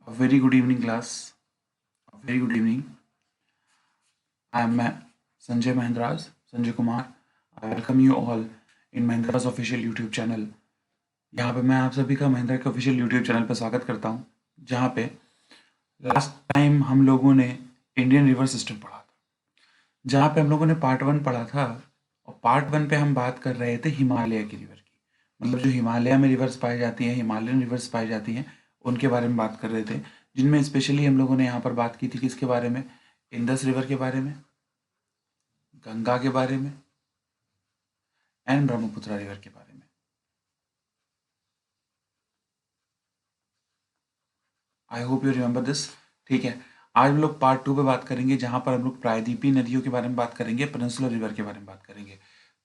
A very good evening, class. A very good evening. I am Sanjay Mahendra's, Sanjay Kumar. I welcome you all in Mahendra's official YouTube channel. यहाँ पे मैं आप सभी का महिंद्रा के official YouTube channel पर स्वागत करता हूँ, जहाँ पे लास्ट टाइम हम लोगों ने इंडियन रिवर सिस्टम पढ़ा था, जहाँ पे हम लोगों ने पार्ट 1 पढ़ा था और पार्ट 1 पे हम बात कर रहे थे हिमालय की रिवर की, मतलब जो हिमालय में रिवर्स पाई जाती हैं, हिमालयन रिवर्स पाई जाती हैं, उनके बारे में बात कर रहे थे, जिनमें स्पेशली हम लोगों ने यहाँ पर बात की थी किसके बारे में, इंदस रिवर के बारे में, गंगा के बारे में एंड ब्रह्मपुत्र रिवर के बारे में। I hope you remember this. ठीक है, आज हम लोग पार्ट 2 पे बात करेंगे, जहाँ पर हम लोग प्रायद्वीपीय नदियों के बारे में बात करेंगे, पेनिनसुलर रिवर के बारे में बात करेंगे।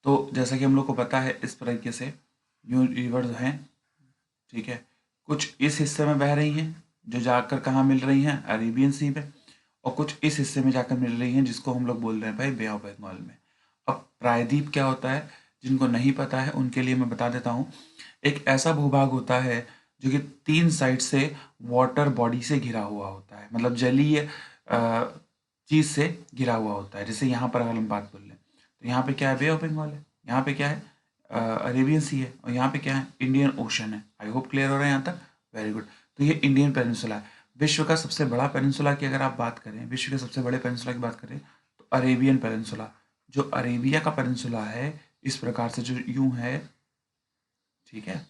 तो जैसा कि हम लोग को पता है, इस तरीके से यूँ रिवर्स हैं, ठीक है, कुछ इस हिस्से में बह रही हैं जो जाकर कहाँ मिल रही हैं, अरेबियन सी में, और कुछ इस हिस्से में जाकर मिल रही हैं जिसको हम लोग बोल रहे हैं भाई बे ऑफ बंगाल में। अब प्रायद्वीप क्या होता है, जिनको नहीं पता है उनके लिए मैं बता देता हूँ। एक ऐसा भूभाग होता है जो कि 3 साइड से वाटर बॉडी से घिरा हुआ होता है, मतलब जलीय चीज से घिरा हुआ होता है। जैसे यहाँ पर अगर हम बात कर लें तो यहाँ पे क्या है, बे ऑफ बंगाल है, यहाँ पे क्या है, अरेबियन सी है, और यहाँ पे क्या है, इंडियन ओशन है। आई होप क्लियर हो रहा है यहाँ तक, वेरी गुड। तो ये इंडियन पेनिनसुला है। विश्व का सबसे बड़ा पेनिनसुला की अगर आप बात करें, विश्व के सबसे बड़े पेनिनसुला की बात करें तो अरेबियन पेनिनसुला, जो अरेबिया का पेनिनसुला है, इस प्रकार से जो यूं है, ठीक है,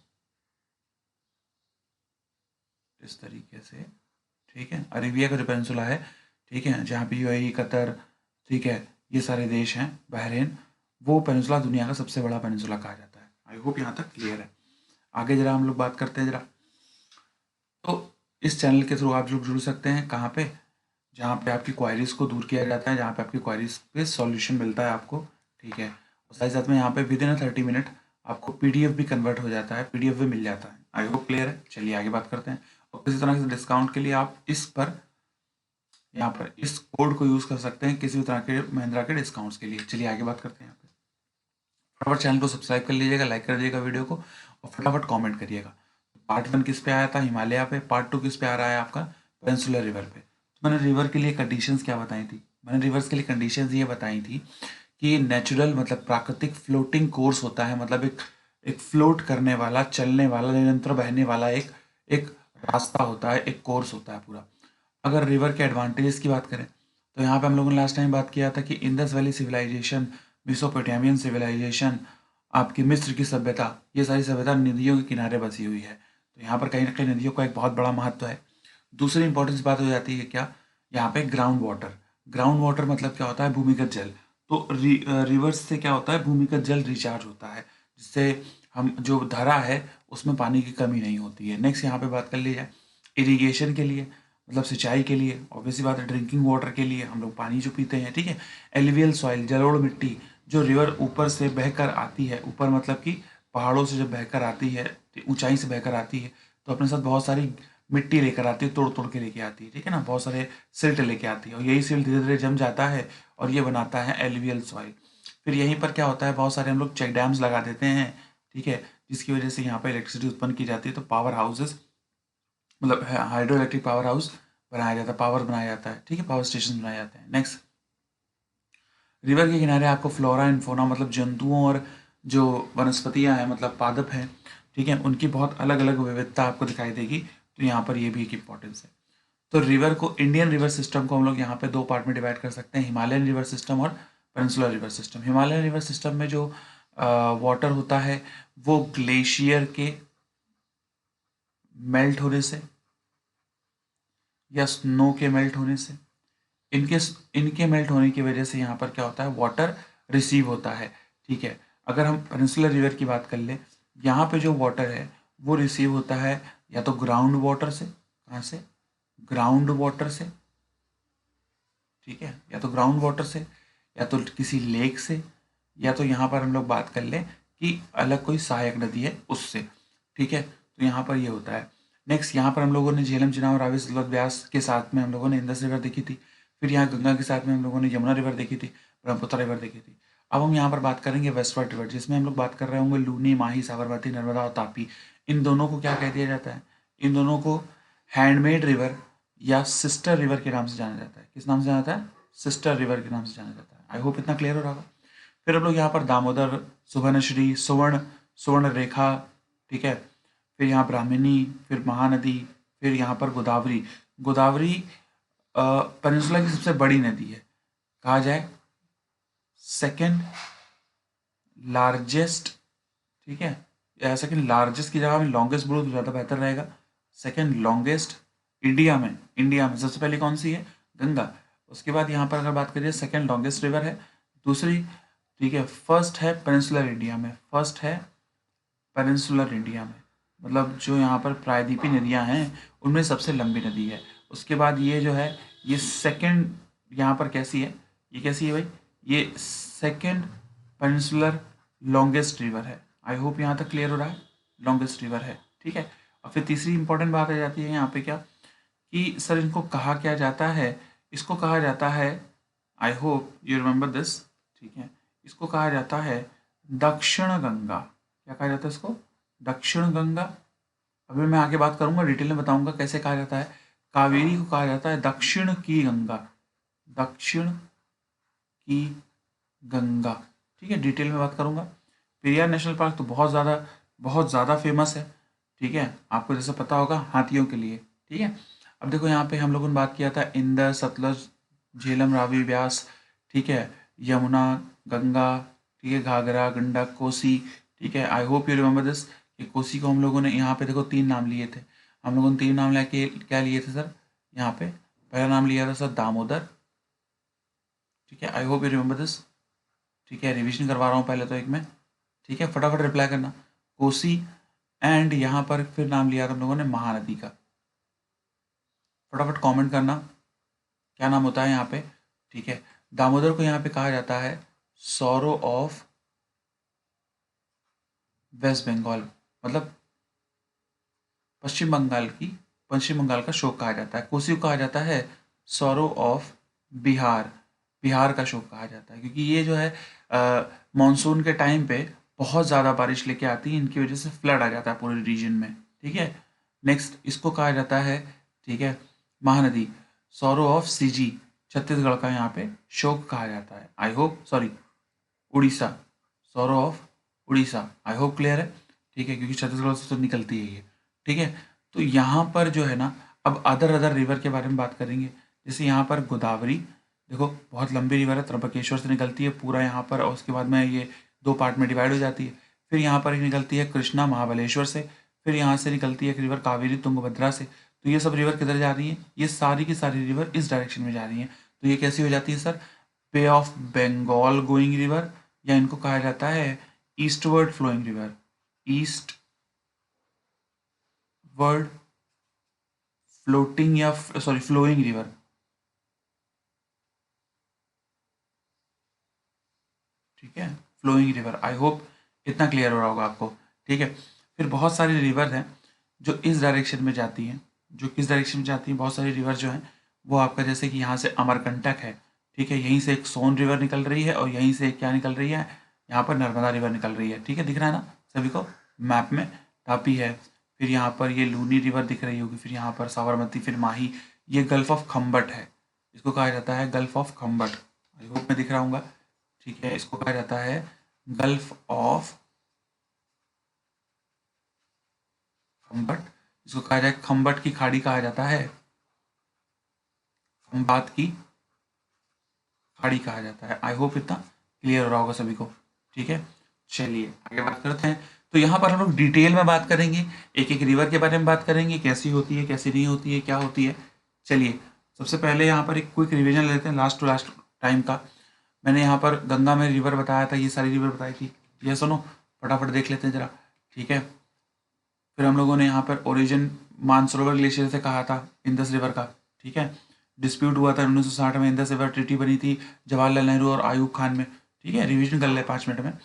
इस तरीके से, ठीक है, अरेबिया का जो पेनिनसुला है, ठीक है, जहाँ पे यूएई, कतर, ठीक है, ये सारे देश हैं, बहरीन, वो पेनिनसुला दुनिया का सबसे बड़ा पेनिनसुला कहा जाता है। आई होप यहाँ तक क्लियर है। आगे जरा हम लोग बात करते हैं जरा। तो इस चैनल के थ्रू आप लोग जुड़ सकते हैं, कहाँ पे, जहाँ पे आपकी क्वायरीज को दूर किया जाता है, जहाँ पे आपकी क्वायरीज पे सॉल्यूशन मिलता है आपको, ठीक है, और साथ ही साथ में यहाँ पे विद इन 30 मिनट आपको पीडीएफ भी कन्वर्ट हो जाता है, पीडीएफ भी मिल जाता है। आई होप क्लियर है। चलिए आगे बात करते हैं। और किसी तरह से डिस्काउंट के लिए आप इस पर, यहाँ पर इस कोड को यूज़ कर सकते हैं किसी भी तरह के महिंद्रा के डिस्काउंट्स के लिए। चलिए आगे बात करते हैं। यहाँ पे फटाफट चैनल को सब्सक्राइब कर लीजिएगा, लाइक कर दीजिएगा वीडियो को, और फटाफट कमेंट करिएगा। पार्ट 1 किस पे आया था, हिमालय पे। पार्ट 2 किस पे आ रहा है आपका, पेनिनसुलर रिवर पे। तो मैंने रिवर के लिए कंडीशंस क्या बताई थी, मैंने रिवर्स के लिए कंडीशंस ये बताई थी कि नेचुरल मतलब प्राकृतिक फ्लोटिंग कोर्स होता है, मतलब एक एक फ्लोट करने वाला, चलने वाला, निरंतर बहने वाला एक एक रास्ता होता है, एक कोर्स होता है पूरा। अगर रिवर के एडवांटेजेस की बात करें तो यहाँ पे हम लोगों ने लास्ट टाइम बात किया था कि Indus valley civilisation, Mesopotamian civilisation, आपकी मिस्र की सभ्यता, ये सारी सभ्यता नदियों के किनारे बसी हुई है। तो यहाँ पर कहीं ना कहीं नदियों का एक बहुत बड़ा महत्व है। दूसरी इंपॉर्टेंस बात हो जाती है क्या, यहाँ पे ग्राउंड वाटर। ग्राउंड वाटर मतलब क्या होता है, भूमिगत जल। तो रिवर्स से क्या होता है, भूमिगत जल रिचार्ज होता है, जिससे हम जो धरा है उसमें पानी की कमी नहीं होती है। नेक्स्ट यहाँ पे बात कर ली जाए इरिगेशन के लिए, मतलब सिंचाई के लिए, ऑब्वियसली बात है, ड्रिंकिंग वाटर के लिए, हम लोग पानी जो पीते हैं, ठीक है। एलिवियल सॉइल, जलोढ़ मिट्टी, जो रिवर ऊपर से बहकर आती है, ऊपर मतलब कि पहाड़ों से जब बहकर आती है, ऊंचाई से बहकर आती है, तो अपने साथ बहुत सारी मिट्टी लेकर आती है, तोड़ तोड़ के लेके आती है, ठीक है ना, बहुत सारे सिल्ट लेके आती है, और यही सिल्ट धीरे धीरे जम जाता है और ये बनाता है एलिवियल सॉइल। फिर यहीं पर क्या होता है, बहुत सारे हम लोग चेक डैम्स लगा देते हैं, ठीक है, जिसकी वजह से यहाँ पर इलेक्ट्रिसिटी उत्पन्न की जाती है। तो पावर हाउसेस, मतलब हाइड्रो इलेक्ट्रिक पावर हाउस बनाया जाता है, पावर बनाया जाता है, ठीक है, पावर स्टेशन बनाए जाते हैं। नेक्स्ट, रिवर के किनारे आपको फ्लोरा एंड फौना, मतलब जंतुओं और जो वनस्पतियां हैं, मतलब पादप हैं, ठीक है, उनकी बहुत अलग अलग विविधता आपको दिखाई देगी। तो यहाँ पर ये भी एक इम्पॉर्टेंस है। तो रिवर को, इंडियन रिवर सिस्टम को हम लोग यहाँ पे 2 पार्ट में डिवाइड कर सकते हैं, हिमालयन रिवर सिस्टम और peninsular river system. Himalayan river system में जो वाटर होता है वो ग्लेशियर के मेल्ट होने से या स्नो के मेल्ट होने से, इनके इनके मेल्ट होने की वजह से यहाँ पर क्या होता है, वाटर रिसीव होता है, ठीक है। अगर हम पेनिनसुलर रिवर की बात कर ले, यहाँ पे जो वाटर है वो रिसीव होता है या तो ग्राउंड वाटर से, कहाँ से, ग्राउंड वाटर से, ठीक है, या तो ग्राउंड वाटर से, या तो किसी लेक से, या तो यहाँ पर हम लोग बात कर लें कि अलग कोई सहायक नदी है उससे, ठीक है। तो यहाँ पर ये होता है। नेक्स्ट, यहाँ पर हम लोगों ने झेलम, चिनाब, रावी, सतलज, ब्यास के साथ में हम लोगों ने इंदस रिवर देखी थी। फिर यहाँ गंगा के साथ में हम लोगों ने यमुना रिवर देखी थी, ब्रह्मपुत्र रिवर देखी थी। अब हम यहाँ पर बात करेंगे वेस्टवर्ड रिवर, जिसमें हम लोग बात कर रहे होंगे लूनी, माही, साबरमती, नर्मदा और तापी। इन दोनों को क्या कह दिया जाता है, इन दोनों को हैंडमेड रिवर या सिस्टर रिवर के नाम से जाना जाता है। किस नाम से जाना जाता है? सिस्टर रिवर के नाम से जाना जाता है। आई होप इतना क्लियर हो रहा होगा। फिर हम लोग यहाँ पर दामोदर, सुवर्णश्री, सुवर्ण, सुवर्ण रेखा, ठीक है, फिर यहाँ ब्राह्मणी, फिर महानदी, फिर यहाँ पर गोदावरी। गोदावरी पेनिनसुला की सबसे बड़ी नदी है, कहा जाए सेकेंड लार्जेस्ट, ठीक है, या सेकेंड लार्जेस्ट की जगह में लॉन्गेस्ट बोलो तो ज़्यादा बेहतर रहेगा। सेकेंड लॉन्गेस्ट इंडिया में सबसे पहले कौन सी है? गंगा। उसके बाद यहाँ पर अगर बात करिए सेकेंड लॉन्गेस्ट रिवर है। दूसरी, ठीक है, फर्स्ट है पेनिनसुलर इंडिया में, फर्स्ट है पेनिनसुलर इंडिया में, मतलब जो यहाँ पर प्रायद्वीपीय नदियाँ हैं उनमें सबसे लंबी नदी है। उसके बाद ये जो है ये सेकेंड यहाँ पर कैसी है, ये कैसी है भाई? ये सेकेंड पेनिनसुलर लॉन्गेस्ट रिवर है। आई होप यहाँ तक क्लियर हो रहा है, लॉन्गेस्ट रिवर है, ठीक है। और फिर तीसरी इंपॉर्टेंट बात आ जाती है यहाँ पे क्या, कि सर इनको कहा क्या जाता है? इसको कहा जाता है, I hope you remember this, ठीक है, इसको कहा जाता है दक्षिण गंगा। क्या कहा जाता है इसको? दक्षिण गंगा। अभी मैं आगे बात करूंगा, डिटेल में बताऊंगा कैसे कहा जाता है। कावेरी को कहा जाता है दक्षिण की गंगा, दक्षिण की गंगा, ठीक है, डिटेल में बात करूंगा। पेरियार नेशनल पार्क तो बहुत ज़्यादा फेमस है, ठीक है, आपको जैसे पता होगा हाथियों के लिए, ठीक है। अब देखो यहाँ पे हम लोगों ने बात किया था इंदर, सतलज, झेलम, रावी, ब्यास, ठीक है, यमुना, गंगा, ठीक है, घाघरा, गंडक, कोसी, ठीक है। I hope you remember this कि कोसी को हम लोगों ने यहाँ पे देखो 3 नाम लिए थे। हम लोगों ने 3 नाम लेके क्या लिए थे सर? यहाँ पे पहला नाम लिया था सर दामोदर, ठीक है, I hope you remember this, ठीक है, रिविजन करवा रहा हूँ पहले तो एक में, ठीक है, फटाफट रिप्लाई करना। कोसी, एंड यहाँ पर फिर नाम लिया था हम लोगों ने महानदी का। फटाफट कमेंट करना क्या नाम होता है यहाँ पे, ठीक है। दामोदर को यहाँ पे कहा जाता है सौरो ऑफ वेस्ट बंगाल, मतलब पश्चिम बंगाल का शोक कहा जाता है। कोसी को कहा जाता है सौरो ऑफ बिहार, बिहार का शोक कहा जाता है, क्योंकि ये जो है मानसून के टाइम पे बहुत ज़्यादा बारिश लेके आती है, इनकी वजह से फ्लड आ जाता है पूरे रीजन में, ठीक है। नेक्स्ट इसको कहा जाता है, ठीक है, Mahanadi, sorrow of CG, Chhattisgarh का यहाँ पे शोक कहा जाता है। I hope, sorry, Orissa, sorrow of Orissa. I hope clear है, ठीक है, क्योंकि छत्तीसगढ़ से तो निकलती है ये, ठीक है। तो यहाँ पर जो है ना, अब अदर रिवर के बारे में बात करेंगे। जैसे यहाँ पर गोदावरी, देखो बहुत लंबी रिवर है, त्र्यंबकेश्वर से निकलती है पूरा यहाँ पर, और उसके बाद में ये 2 पार्ट में डिवाइड हो जाती है। फिर यहाँ पर एक निकलती है कृष्णा महाबलेश्वर से, फिर यहाँ से निकलती है एक रिवर कावेरी तुंगभद्रा से। तो ये सब रिवर किधर जा रही हैं? ये सारी की सारी रिवर इस डायरेक्शन में जा रही हैं। तो ये कैसी हो जाती है सर? पे ऑफ बंगाल गोइंग रिवर, या इनको कहा जाता है eastward flowing river, eastward floating या सॉरी फ्लोइंग रिवर, ठीक है, फ्लोइंग रिवर। आई होप इतना क्लियर हो रहा होगा आपको, ठीक है। फिर बहुत सारी रिवर हैं जो इस डायरेक्शन में जाती हैं, जो किस डायरेक्शन में जाती हैं, बहुत सारी रिवर जो हैं वो आपका, जैसे कि यहाँ से अमरकंटक है, ठीक है, यहीं से एक सोन रिवर निकल रही है, और यहीं से एक क्या निकल रही है, यहाँ पर नर्मदा रिवर निकल रही है, ठीक है, दिख रहा है ना सभी को मैप में? तापी है, फिर यहाँ पर ये लूनी रिवर दिख रही होगी, फिर यहाँ पर साबरमती, फिर माही, ये गल्फ ऑफ खम्बट है, इसको कहा जाता है गल्फ ऑफ खम्बट। आई होप मैं दिख रहा हूँ, ठीक है, इसको कहा जाता है गल्फ ऑफ खम्बट, इसको कहा जाए खम्बट की खाड़ी कहा जाता है, खम्बात की खाड़ी कहा जाता है। आई होप इतना क्लियर हो रहा होगा सभी को, ठीक है। चलिए आगे बात करते हैं। तो यहाँ पर हम लोग डिटेल में बात करेंगे, एक एक रिवर के बारे में बात करेंगे, कैसी होती है, कैसी नहीं होती है, क्या होती है। चलिए सबसे पहले यहाँ पर एक क्विक रिविजन लेते हैं लास्ट टू लास्ट टाइम का। मैंने यहाँ पर गंगा में रिवर बताया था, ये सारी रिवर बताई थी, ये सुनो फटाफट देख लेते हैं जरा, ठीक है। फिर हम लोगों ने यहाँ पर ओरिजिन मानसरोवर ग्लेशियर से कहा था इंदस रिवर का, ठीक है। डिस्प्यूट हुआ था 1960 में, इंदस रिवर ट्रीटी बनी थी जवाहरलाल नेहरू और आयूब खान में, ठीक है, रिवीजन कर ले 5 मिनट में।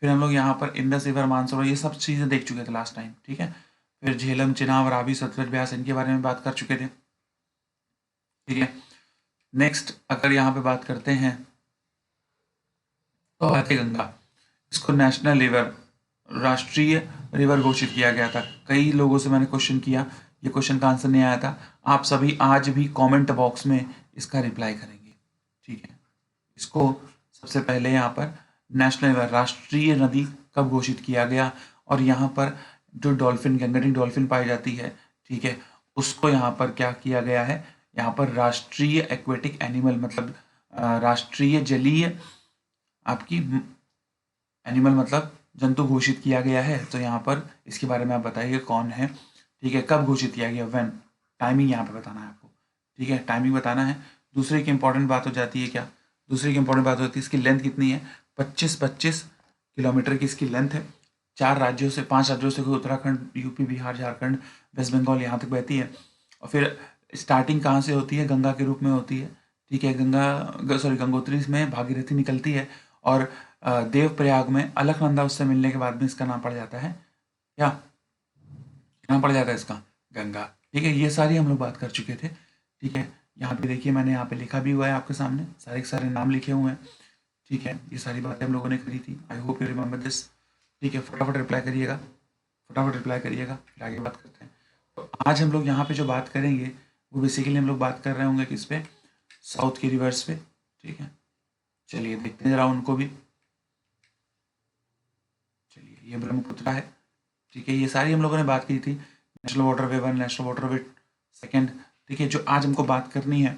फिर हम लोग यहाँ पर इंदस रिवर, मानसरोवर, ये सब चीज़ें देख चुके थे लास्ट टाइम, ठीक है। फिर झेलम, चिनाब, रावी, सतलज, ब्यास, इनके बारे में बात कर चुके थे, ठीक है। नेक्स्ट अगर यहाँ पे बात करते हैं तो आती गंगा, इसको नेशनल रिवर, राष्ट्रीय रिवर घोषित किया गया था। कई लोगों से मैंने क्वेश्चन किया ये क्वेश्चन का आंसर नहीं आया था, आप सभी आज भी कमेंट बॉक्स में इसका रिप्लाई करेंगे, ठीक है। इसको सबसे पहले यहाँ पर नेशनल राष्ट्रीय नदी कब घोषित किया गया, और यहाँ पर जो डॉल्फिन गैंगटिक डॉल्फिन पाई जाती है, ठीक है, उसको यहाँ पर क्या किया गया है, यहाँ पर राष्ट्रीय एक्वेटिक एनिमल मतलब राष्ट्रीय जलीय आपकी एनिमल मतलब जंतु घोषित किया गया है। तो यहाँ पर इसके बारे में आप बताइए कौन है, ठीक है, कब घोषित किया गया, व्हेन, टाइमिंग यहाँ पे बताना है आपको, ठीक है, टाइमिंग बताना है। दूसरी की इंपॉर्टेंट बात हो जाती है क्या, दूसरी की इंपॉर्टेंट बात होती है इसकी लेंथ कितनी है, 25 किलोमीटर की इसकी लेंथ है। 5 राज्यों से उत्तराखंड, यूपी, बिहार, झारखंड, वेस्ट बंगाल यहाँ तक बहती है। और फिर स्टार्टिंग कहाँ से होती है, गंगा के रूप में होती है, ठीक है, गंगोत्री में भागीरथी निकलती है, और देवप्रयाग में अलकनंदा उससे मिलने के बाद में इसका नाम पड़ जाता है क्या, नाम पड़ जाता है इसका गंगा, ठीक है। ये सारी हम लोग बात कर चुके थे, ठीक है। यहाँ पे देखिए मैंने यहाँ पे लिखा भी हुआ है आपके सामने, सारे के सारे नाम लिखे हुए हैं, ठीक है। ये सारी बातें हम लोगों ने करी थी, I hope you remember this, ठीक है। फटाफट रिप्लाई करिएगा, फटाफट रिप्लाई करिएगा, फिर आगे बात करते हैं। तो आज हम लोग यहाँ पे जो बात करेंगे वो बेसिकली हम लोग बात कर रहे होंगे किस पे, साउथ की रिवर्स पे, ठीक है। चलिए देखते हैं जरा उनको भी। चलिए ये ब्रह्मपुत्र है, ठीक है, ये सारी हम लोगों ने बात की थी, नेशनल वाटरवे 1, नेशनल वाटरवे 2, ठीक है। जो आज हमको बात करनी है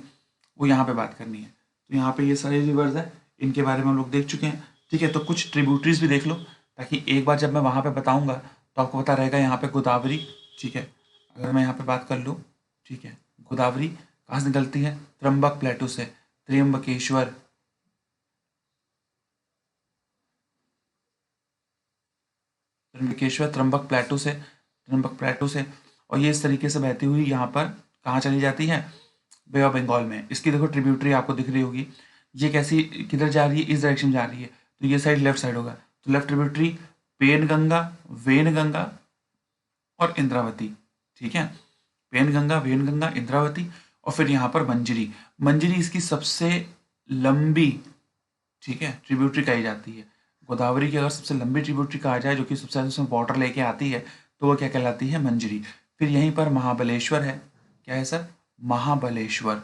वो यहाँ पे बात करनी है। तो यहाँ पे ये सारे रिवर्स है, इनके बारे में हम लोग देख चुके हैं, ठीक है। तो कुछ ट्रिब्यूटरीज भी देख लो, ताकि एक बार जब मैं वहाँ पे बताऊँगा तो आपको पता रहेगा। यहाँ पे गोदावरी, ठीक है, अगर मैं यहाँ पे बात कर लूँ, ठीक है, गोदावरी कहाँ से निकलती है, त्र्यंबक प्लेटू से, त्र्यंबकेश्वर, त्र्यंबक प्लेटू से, और ये इस तरीके से बहती हुई यहाँ पर कहाँ चली जाती है, बे ऑफ बंगाल में। इसकी देखो ट्रिब्यूटरी आपको दिख रही होगी, ये कैसी किधर जा रही है, इस डायरेक्शन जा रही है, तो ये साइड लेफ्ट साइड होगा, तो left tributary Penganga, Wainganga और इंद्रावती, ठीक है, पेन गंगा, वेन गंगा, इंद्रावती, और फिर यहाँ पर मंजरी। मंजरी इसकी सबसे लंबी, ठीक है, ट्रिब्यूटरी कही जाती है। गोदावरी की अगर सबसे लंबी ट्रिब्यूटरी कहा जाए जो कि सबसे ज़्यादा उसमें वाटर लेके आती है, तो वो क्या कहलाती है, मंजरी। फिर यहीं पर महाबलेश्वर है, क्या है सर, महाबलेश्वर,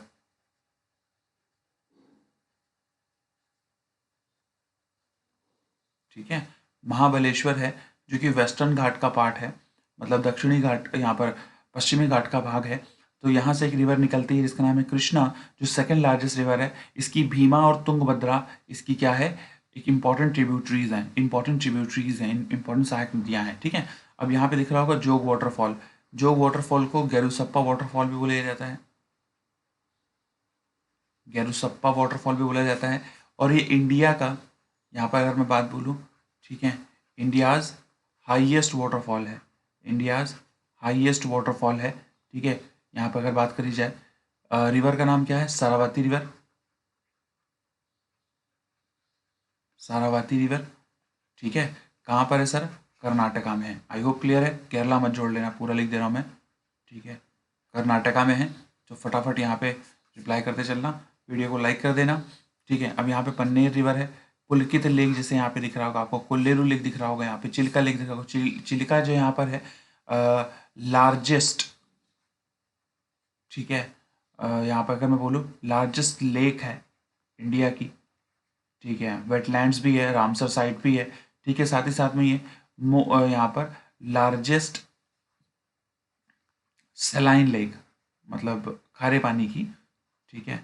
ठीक है, महाबलेश्वर है, जो कि वेस्टर्न घाट का पार्ट है, मतलब दक्षिणी घाट, यहाँ पर पश्चिमी घाट का भाग है। तो यहाँ से एक रिवर निकलती है जिसका नाम है कृष्णा, जो सेकंड लार्जेस्ट रिवर है। इसकी भीमा और तुंगभद्रा इसकी क्या है, एक इंपॉर्टेंट ट्रिब्यूटरीज हैं, इंपॉर्टेंट सहायक नदियाँ हैं, ठीक है। अब यहाँ पे दिख रहा होगा जोग वाटरफॉल, जोग वाटरफॉल को गेरुसप्पा वाटरफॉल भी बोला जाता है, गेरुसप्पा वाटरफॉल भी बोला जाता है। और ये इंडिया का, यहाँ पर अगर मैं बात बोलूँ, ठीक है, इंडियाज़ हाईएस्ट वाटरफॉल है, इंडियाज़ हाईएस्ट वाटरफॉल है, ठीक है। यहाँ पर अगर बात करी जाए, रिवर का नाम क्या है, सारावती रिवर, सारावती रिवर, ठीक है। कहाँ पर है सर, कर्नाटका में है। आई होप क्लियर है, केरला मत जोड़ लेना, पूरा लिख दे रहा हूँ मैं, ठीक है, कर्नाटका में है। तो फटाफट यहाँ पे रिप्लाई करते चलना, वीडियो को लाइक कर देना, ठीक है। अब यहाँ पे पन्नेर रिवर है, पुलकित लेक जैसे यहाँ पे दिख रहा होगा आपको, कोल्लेरू लेक दिख रहा होगा, यहाँ पे चिल्का लेक दिख रहा होगा, चिल्का जो यहाँ पर है लार्जेस्ट, ठीक है, यहाँ पर अगर मैं बोलूँ लार्जेस्ट लेक है इंडिया की, ठीक है। वेटलैंड्स भी है, रामसर साइट भी है, ठीक है। साथ ही साथ में ये यहाँ पर लार्जेस्ट सेलाइन लेक, मतलब खारे पानी की, ठीक है,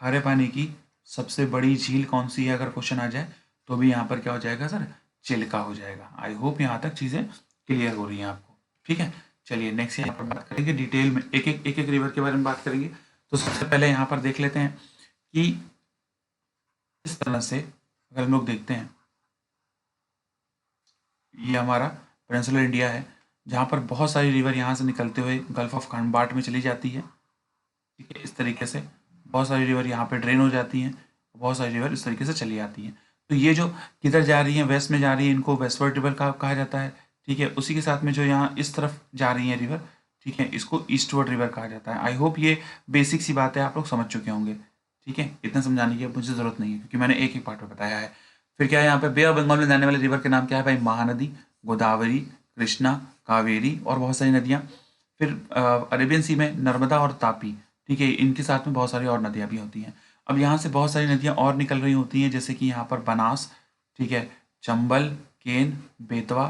खारे पानी की सबसे बड़ी झील कौन सी है अगर क्वेश्चन आ जाए, तो भी यहाँ पर क्या हो जाएगा सर, चिल्का हो जाएगा। आई होप यहाँ तक चीज़ें क्लियर हो रही हैं आपको, ठीक है। चलिए नेक्स्ट यहाँ पर बात करेंगे डिटेल में, एक एक रिवर के बारे में बात करेंगे। तो सबसे पहले यहाँ पर देख लेते हैं कि इस तरह से अगर हम लोग देखते हैं, ये हमारा पेनिनसुलर इंडिया है, जहाँ पर बहुत सारी रिवर यहाँ से निकलते हुए गल्फ ऑफ खंबाट में चली जाती है, ठीक है। इस तरीके से बहुत सारी रिवर यहाँ पे ड्रेन हो जाती हैं, बहुत सारी रिवर इस तरीके से चली आती हैं। तो ये जो किधर जा रही हैं, वेस्ट में जा रही है, इनको वेस्टवर्ड रिवर का कहा जाता है, ठीक है। उसी के साथ में जो यहाँ इस तरफ जा रही है रिवर, ठीक है, इसको ईस्टवर्ड रिवर कहा जाता है। आई होप ये बेसिक सी बात है, आप लोग समझ चुके होंगे, ठीक है। इतना समझाने की मुझे ज़रूरत नहीं है क्योंकि मैंने एक पार्ट में बताया है। फिर क्या है, यहाँ पे बे ऑफ बंगाल में जाने वाले रिवर के नाम क्या है भाई, महानदी, गोदावरी, कृष्णा, कावेरी और बहुत सारी नदियाँ। फिर अरेबियन सी में नर्मदा और तापी, ठीक है, इनके साथ में बहुत सारी और नदियाँ भी होती हैं। अब यहाँ से बहुत सारी नदियाँ और निकल रही होती हैं, जैसे कि यहाँ पर बनास, ठीक है, चंबल, केन, बेतवा,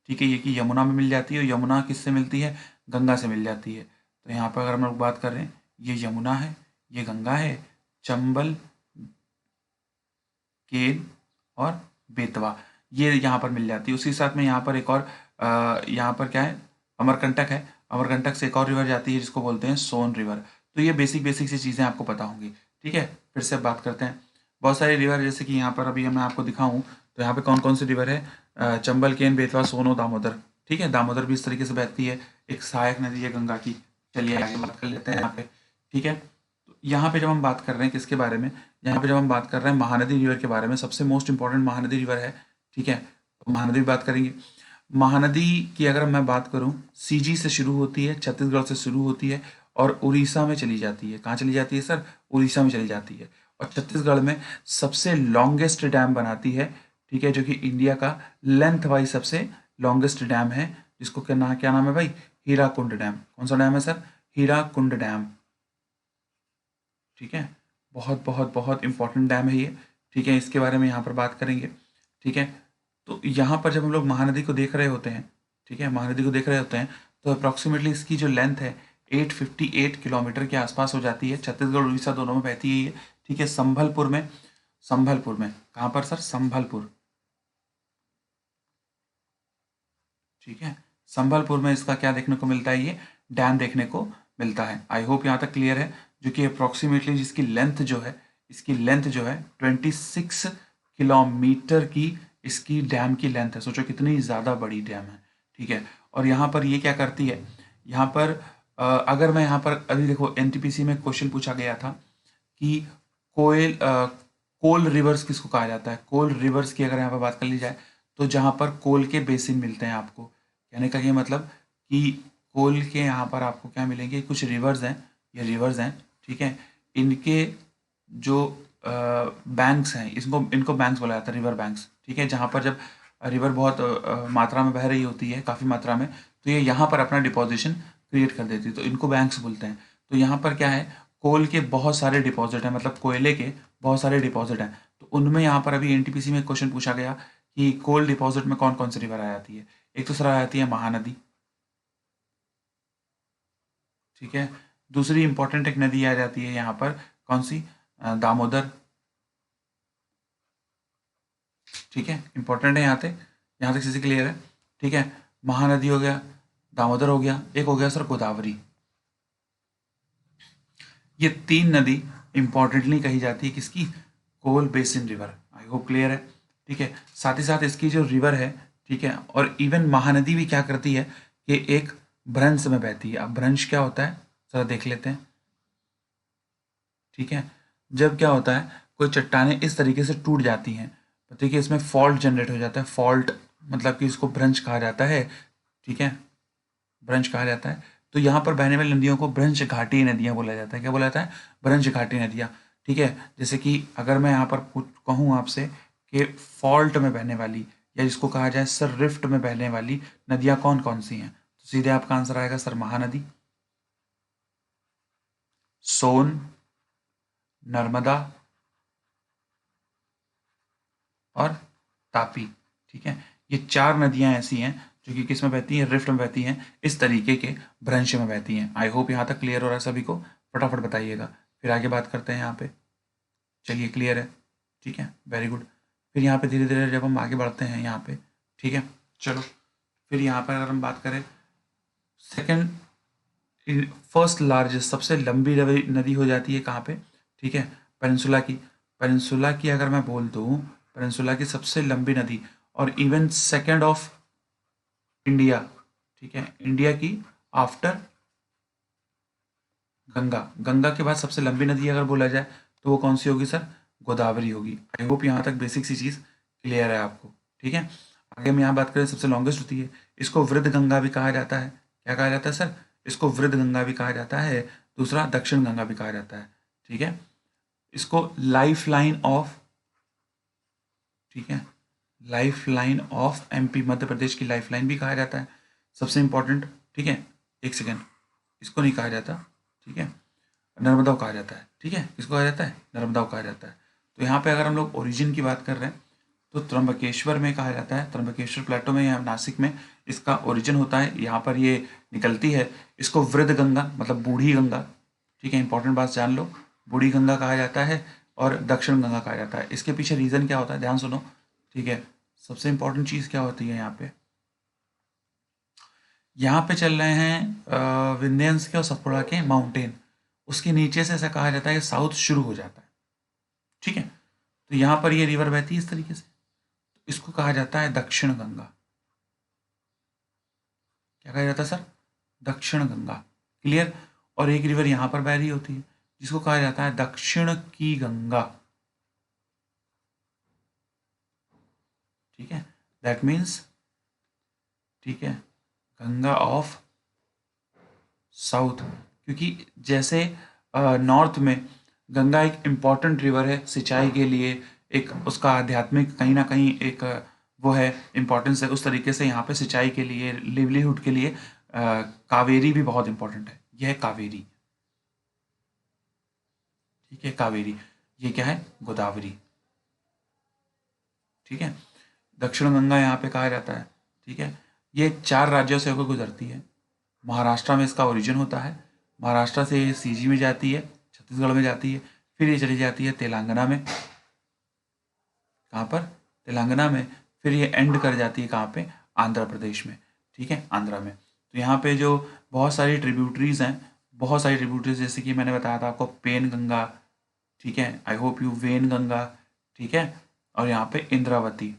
ठीक है, ये कि यमुना में मिल जाती है। और यमुना किससे मिलती है? गंगा से मिल जाती है। तो यहाँ पर अगर हम लोग बात कर रहे हैं, ये यमुना है, ये गंगा है, चंबल, केन और बेतवा, ये यहाँ पर मिल जाती है। उसी साथ में यहाँ पर एक और यहाँ पर क्या है, अमरकंटक है। अमरकंटक से एक और रिवर जाती है जिसको बोलते हैं सोन रिवर। तो ये बेसिक बेसिक सी चीज़ें आपको पता होंगी, ठीक है। फिर से बात करते हैं, बहुत सारे रिवर, जैसे कि यहाँ पर अभी मैं आपको दिखाऊं तो यहाँ पे कौन कौन से रिवर है, चंबल, केन, बेतवा, सोन और दामोदर, ठीक है। दामोदर भी इस तरीके से बहती है, एक सहायक नदी है गंगा की। चलिए आगे बात कर लेते हैं यहाँ पे, ठीक है। तो यहाँ पे जब हम बात कर रहे हैं किसके बारे में, यहाँ पे जब हम बात कर रहे हैं महानदी रिवर के बारे में, सबसे मोस्ट इंपॉर्टेंट महानदी रिवर है, ठीक है। तो महानदी की बात करेंगे। महानदी की अगर मैं बात करूं, सीजी से शुरू होती है, छत्तीसगढ़ से शुरू होती है और उड़ीसा में चली जाती है। कहाँ चली जाती है सर? उड़ीसा में चली जाती है। और छत्तीसगढ़ में सबसे लॉन्गेस्ट डैम बनाती है, ठीक है, जो कि इंडिया का लेंथ वाइज सबसे लॉन्गेस्ट डैम है, जिसको क्या नाम है भाई? हीराकुंड डैम। कौन सा डैम है सर? हीराकुंड डैम, ठीक है। बहुत बहुत बहुत इंपॉर्टेंट डैम है ये, ठीक है। इसके बारे में यहाँ पर बात करेंगे, ठीक है। तो यहाँ पर जब हम लोग महानदी को देख रहे होते हैं, ठीक है, महानदी को देख रहे होते हैं, तो अप्रॉक्सीमेटली इसकी जो लेंथ है 858 किलोमीटर के आसपास हो जाती है। छत्तीसगढ़ उड़ीसा दोनों में बहती है ये, ठीक है। संभलपुर में कहाँ पर सर? संभलपुर, ठीक है। संभलपुर में इसका क्या देखने को मिलता है? ये डैम देखने को मिलता है। आई होप यहाँ तक क्लियर है। जो कि अप्रॉक्सीमेटली जिसकी लेंथ जो है, इसकी लेंथ जो है 26 किलोमीटर की इसकी डैम की लेंथ है। सोचो कितनी ज़्यादा बड़ी डैम है, ठीक है। और यहाँ पर ये क्या करती है, यहाँ पर अगर मैं यहाँ पर अभी देखो, एनटीपीसी में क्वेश्चन पूछा गया था कि कोल रिवर्स किसको कहा जाता है। कोल रिवर्स की अगर यहाँ पर बात कर ली जाए, तो जहाँ पर कोल के बेसिन मिलते हैं आपको, कहने का ये मतलब कि कोल के यहाँ पर आपको क्या मिलेंगे, कुछ रिवर्स हैं, ये रिवर्स हैं, ठीक है। इनके जो बैंक्स हैं, इनको बैंक्स बोला जाता है, रिवर बैंक्स, ठीक है। जहाँ पर जब रिवर बहुत मात्रा में बह रही होती है, काफ़ी मात्रा में, तो ये यहाँ पर अपना डिपोजिशन क्रिएट कर देती है, तो इनको बैंक्स बोलते हैं। तो यहाँ पर क्या है, कोल के बहुत सारे डिपॉजिट हैं, मतलब कोयले के बहुत सारे डिपॉजिट हैं। तो उनमें यहाँ पर अभी एनटीपीसी में क्वेश्चन पूछा गया कि कोल डिपॉजिट में कौन कौन सी रिवर आ जाती है। एक तो सर आ जाती है महानदी, ठीक है। दूसरी इंपॉर्टेंट एक नदी आ जाती है यहाँ पर, कौन सी? दामोदर, ठीक है। इंपॉर्टेंट है यहाँ तक चीज़ें क्लियर है, ठीक है। महानदी हो गया, दामोदर हो गया, एक हो गया सर गोदावरी। ये तीन नदी इंपॉर्टेंटली कही जाती है किसकी? Coal basin river. I hope clear है, ठीक है। साथ ही साथ इसकी जो रिवर है, ठीक है, और इवन महानदी भी क्या करती है कि एक भ्रंश में बहती है। अब भ्रंश क्या होता है जरा देख लेते हैं, ठीक है। जब क्या होता है, कोई चट्टानें इस तरीके से टूट जाती हैं, तो देखिए इसमें फॉल्ट जनरेट हो जाता है। फॉल्ट मतलब कि इसको भ्रंश कहा जाता है, ठीक है, भ्रंश कहा जाता है। तो यहाँ पर बहने वाली नदियों को भ्रंश घाटी नदियाँ बोला जाता है। क्या बोला जाता है? भ्रंश घाटी नदियाँ, ठीक है। जैसे कि अगर मैं यहाँ पर कहूँ आपसे कि फॉल्ट में बहने वाली, या जिसको कहा जाए सर रिफ्ट में बहने वाली नदियाँ कौन कौन सी हैं, तो सीधे आपका आंसर आएगा सर महानदी, सोन, नर्मदा और तापी, ठीक है। ये चार नदियां ऐसी हैं जो कि किस में बहती हैं? रिफ्ट में बहती हैं, इस तरीके के भ्रंश में बहती हैं। आई होप यहाँ तक क्लियर हो रहा है सभी को, फटाफट बताइएगा, फिर आगे बात करते हैं यहाँ पे। चलिए क्लियर है, ठीक है, वेरी गुड। फिर यहाँ पे धीरे धीरे जब हम आगे बढ़ते हैं यहाँ पे, ठीक है, चलो। फिर यहाँ पर अगर हम बात करें, सेकेंड फर्स्ट लार्जेस्ट सबसे लंबी नदी हो जाती है कहाँ पे, ठीक है, पेनिनसुला की। पेनिनसुला की अगर मैं बोल दूँ, पेनिनसुला की सबसे लंबी नदी और इवन सेकेंड ऑफ इंडिया, ठीक है, इंडिया की आफ्टर गंगा। गंगा के बाद सबसे लंबी नदी अगर बोला जाए तो वो कौन सी होगी सर? गोदावरी होगी। आई होप यहाँ तक बेसिक सी चीज़ क्लियर है आपको, ठीक है। आगे हम यहाँ बात करें, सबसे लॉन्गेस्ट होती है, इसको वृद्ध गंगा भी कहा जाता है। क्या कहा जाता है सर? इसको वृद्ध गंगा भी कहा जाता है। दूसरा दक्षिण गंगा भी कहा जाता है, ठीक है। इसको लाइफ लाइन ऑफ, ठीक है, life line of MP, Madhya Pradesh की लाइफ लाइन भी कहा जाता है, सबसे इंपॉर्टेंट। ठीक है, एक सेकेंड, इसको नहीं कहा जाता, ठीक है, नर्मदा को कहा जाता है। ठीक है, किसको कहा जाता है? नर्मदा को कहा जाता है। तो यहाँ पे अगर हम लोग ओरिजिन की बात कर रहे हैं तो त्र्यंबकेश्वर में कहा जाता है, त्र्यंबकेश्वर प्लेटो में, यहाँ नासिक में इसका ओरिजिन होता है, यहाँ पर ये निकलती है। इसको वृद्ध गंगा मतलब बूढ़ी गंगा, ठीक है, इंपॉर्टेंट बात जान लो, बूढ़ी गंगा कहा जाता है और दक्षिण गंगा कहा जाता है। इसके पीछे रीज़न क्या होता है, ध्यान सुनो, ठीक है। सबसे इंपॉर्टेंट चीज़ क्या होती है यहाँ पे चल रहे हैं विंध्यंस के और सतपुड़ा के माउंटेन, उसके नीचे से ऐसा कहा जाता है कि साउथ शुरू हो जाता है। ठीक है, तो यहाँ पर ये रिवर बहती है इस तरीके से, तो इसको कहा जाता है दक्षिण गंगा। क्या कहा जाता है सर? दक्षिण गंगा। क्लियर? और एक रिवर यहाँ पर बह रही होती है जिसको कहा जाता है दक्षिण की गंगा। ठीक है, दैट मीन्स, ठीक है, गंगा ऑफ साउथ, क्योंकि जैसे नॉर्थ में गंगा एक इम्पॉर्टेंट रिवर है सिंचाई के लिए, एक उसका आध्यात्मिक कहीं ना कहीं एक वो है, इम्पोर्टेंस है, उस तरीके से यहाँ पे सिंचाई के लिए, लिवलीहुड के लिए कावेरी भी बहुत इंपॉर्टेंट है। यह है कावेरी, ठीक है, कावेरी। ये क्या है? गोदावरी। ठीक है, दक्षिण गंगा यहाँ पे कहा जाता है। ठीक है, ये 4 राज्यों से होकर गुजरती है। महाराष्ट्र में इसका ओरिजिन होता है, महाराष्ट्र से ये सीजी में जाती है, छत्तीसगढ़ में जाती है, फिर ये चली जाती है तेलंगाना में। कहाँ पर? तेलंगाना में। फिर ये एंड कर जाती है कहाँ पे? आंध्र प्रदेश में। ठीक है, आंध्रा में। तो यहाँ पे जो बहुत सारी ट्रिब्यूटरीज हैं, बहुत सारी ट्रिब्यूटरीज, जैसे कि मैंने बताया था आपको पेन गंगा, ठीक है, I hope you, when Ganga, ठीक है, और यहाँ पे इंद्रावती।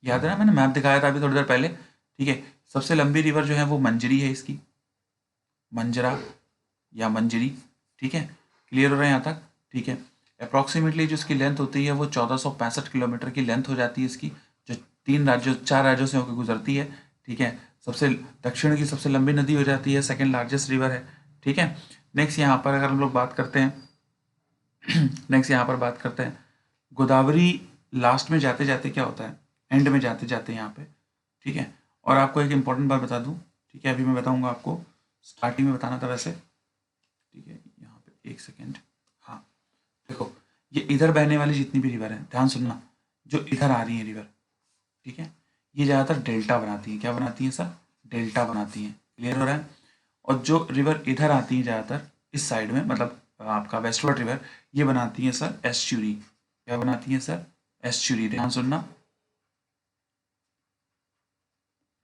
याद है ना, मैंने मैप दिखाया था अभी थोड़ी देर पहले। ठीक है, सबसे लंबी रिवर जो है वो मंजरी है इसकी, मंजरा या मंजरी। ठीक है, क्लियर हो रहा है यहाँ तक? ठीक है, अप्रॉक्सीमेटली जो इसकी लेंथ होती है वो 1465 किलोमीटर की लेंथ हो जाती है इसकी, जो 4 राज्यों से होकर गुजरती है। ठीक है, सबसे दक्षिण की सबसे लंबी नदी हो जाती है, सेकेंड लार्जेस्ट रिवर है। ठीक है, नेक्स्ट यहाँ पर अगर हम लोग बात करते हैं नेक्स्ट यहाँ पर बात करते हैं गोदावरी। लास्ट में जाते जाते क्या होता है, एंड में जाते जाते यहाँ पे, ठीक है। और आपको एक इम्पॉर्टेंट बात बता दूं, ठीक है, अभी मैं बताऊंगा आपको, स्टार्टिंग में बताना था वैसे। ठीक है, यहाँ पे एक सेकेंड, हाँ, देखो, ये इधर बहने वाली जितनी भी रिवर है, ध्यान सुनना, जो इधर आ रही है रिवर, ठीक है, ये ज़्यादातर डेल्टा बनाती है। क्या बनाती है सर? डेल्टा बनाती है। क्लियर हो रहा है? और जो रिवर इधर आती है ज़्यादातर इस साइड में, मतलब आपका वेस्टवर्ड रिवर, ये बनाती है सर एस्चुरी। क्या बनाती है सर? एस्चुरी। ध्यान सुनना,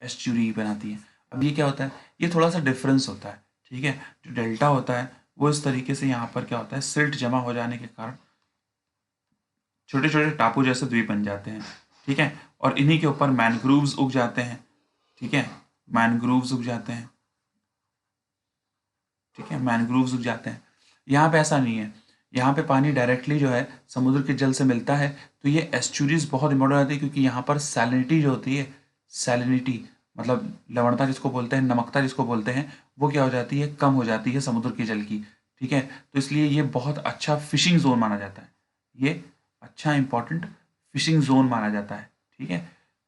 एस्चुरी बनाती है। अब ये क्या होता है, ये थोड़ा सा डिफरेंस होता है। ठीक है, जो डेल्टा होता है वो इस तरीके से यहाँ पर क्या होता है, सिल्ट जमा हो जाने के कारण छोटे छोटे टापू जैसे द्वीप बन जाते हैं। ठीक है, और इन्हीं के ऊपर मैनग्रूव्स उग जाते हैं। ठीक है, मैनग्रूव्स उग जाते हैं। ठीक है, मैनग्रूव्स उग जाते हैं। यहाँ पे ऐसा नहीं है, यहाँ पे पानी डायरेक्टली जो है समुद्र के जल से मिलता है। तो ये एस्चुरीज बहुत इंपॉर्टेंट होती है, क्योंकि यहाँ पर सैलिनिटी जो होती है, सैलिनिटी मतलब लवणता जिसको बोलते हैं, नमकता जिसको बोलते हैं, वो क्या हो जाती है, कम हो जाती है समुद्र के जल की। ठीक है, तो इसलिए ये बहुत अच्छा फिशिंग जोन माना जाता है, ये अच्छा इंपॉर्टेंट फिशिंग जोन माना जाता है। ठीक है,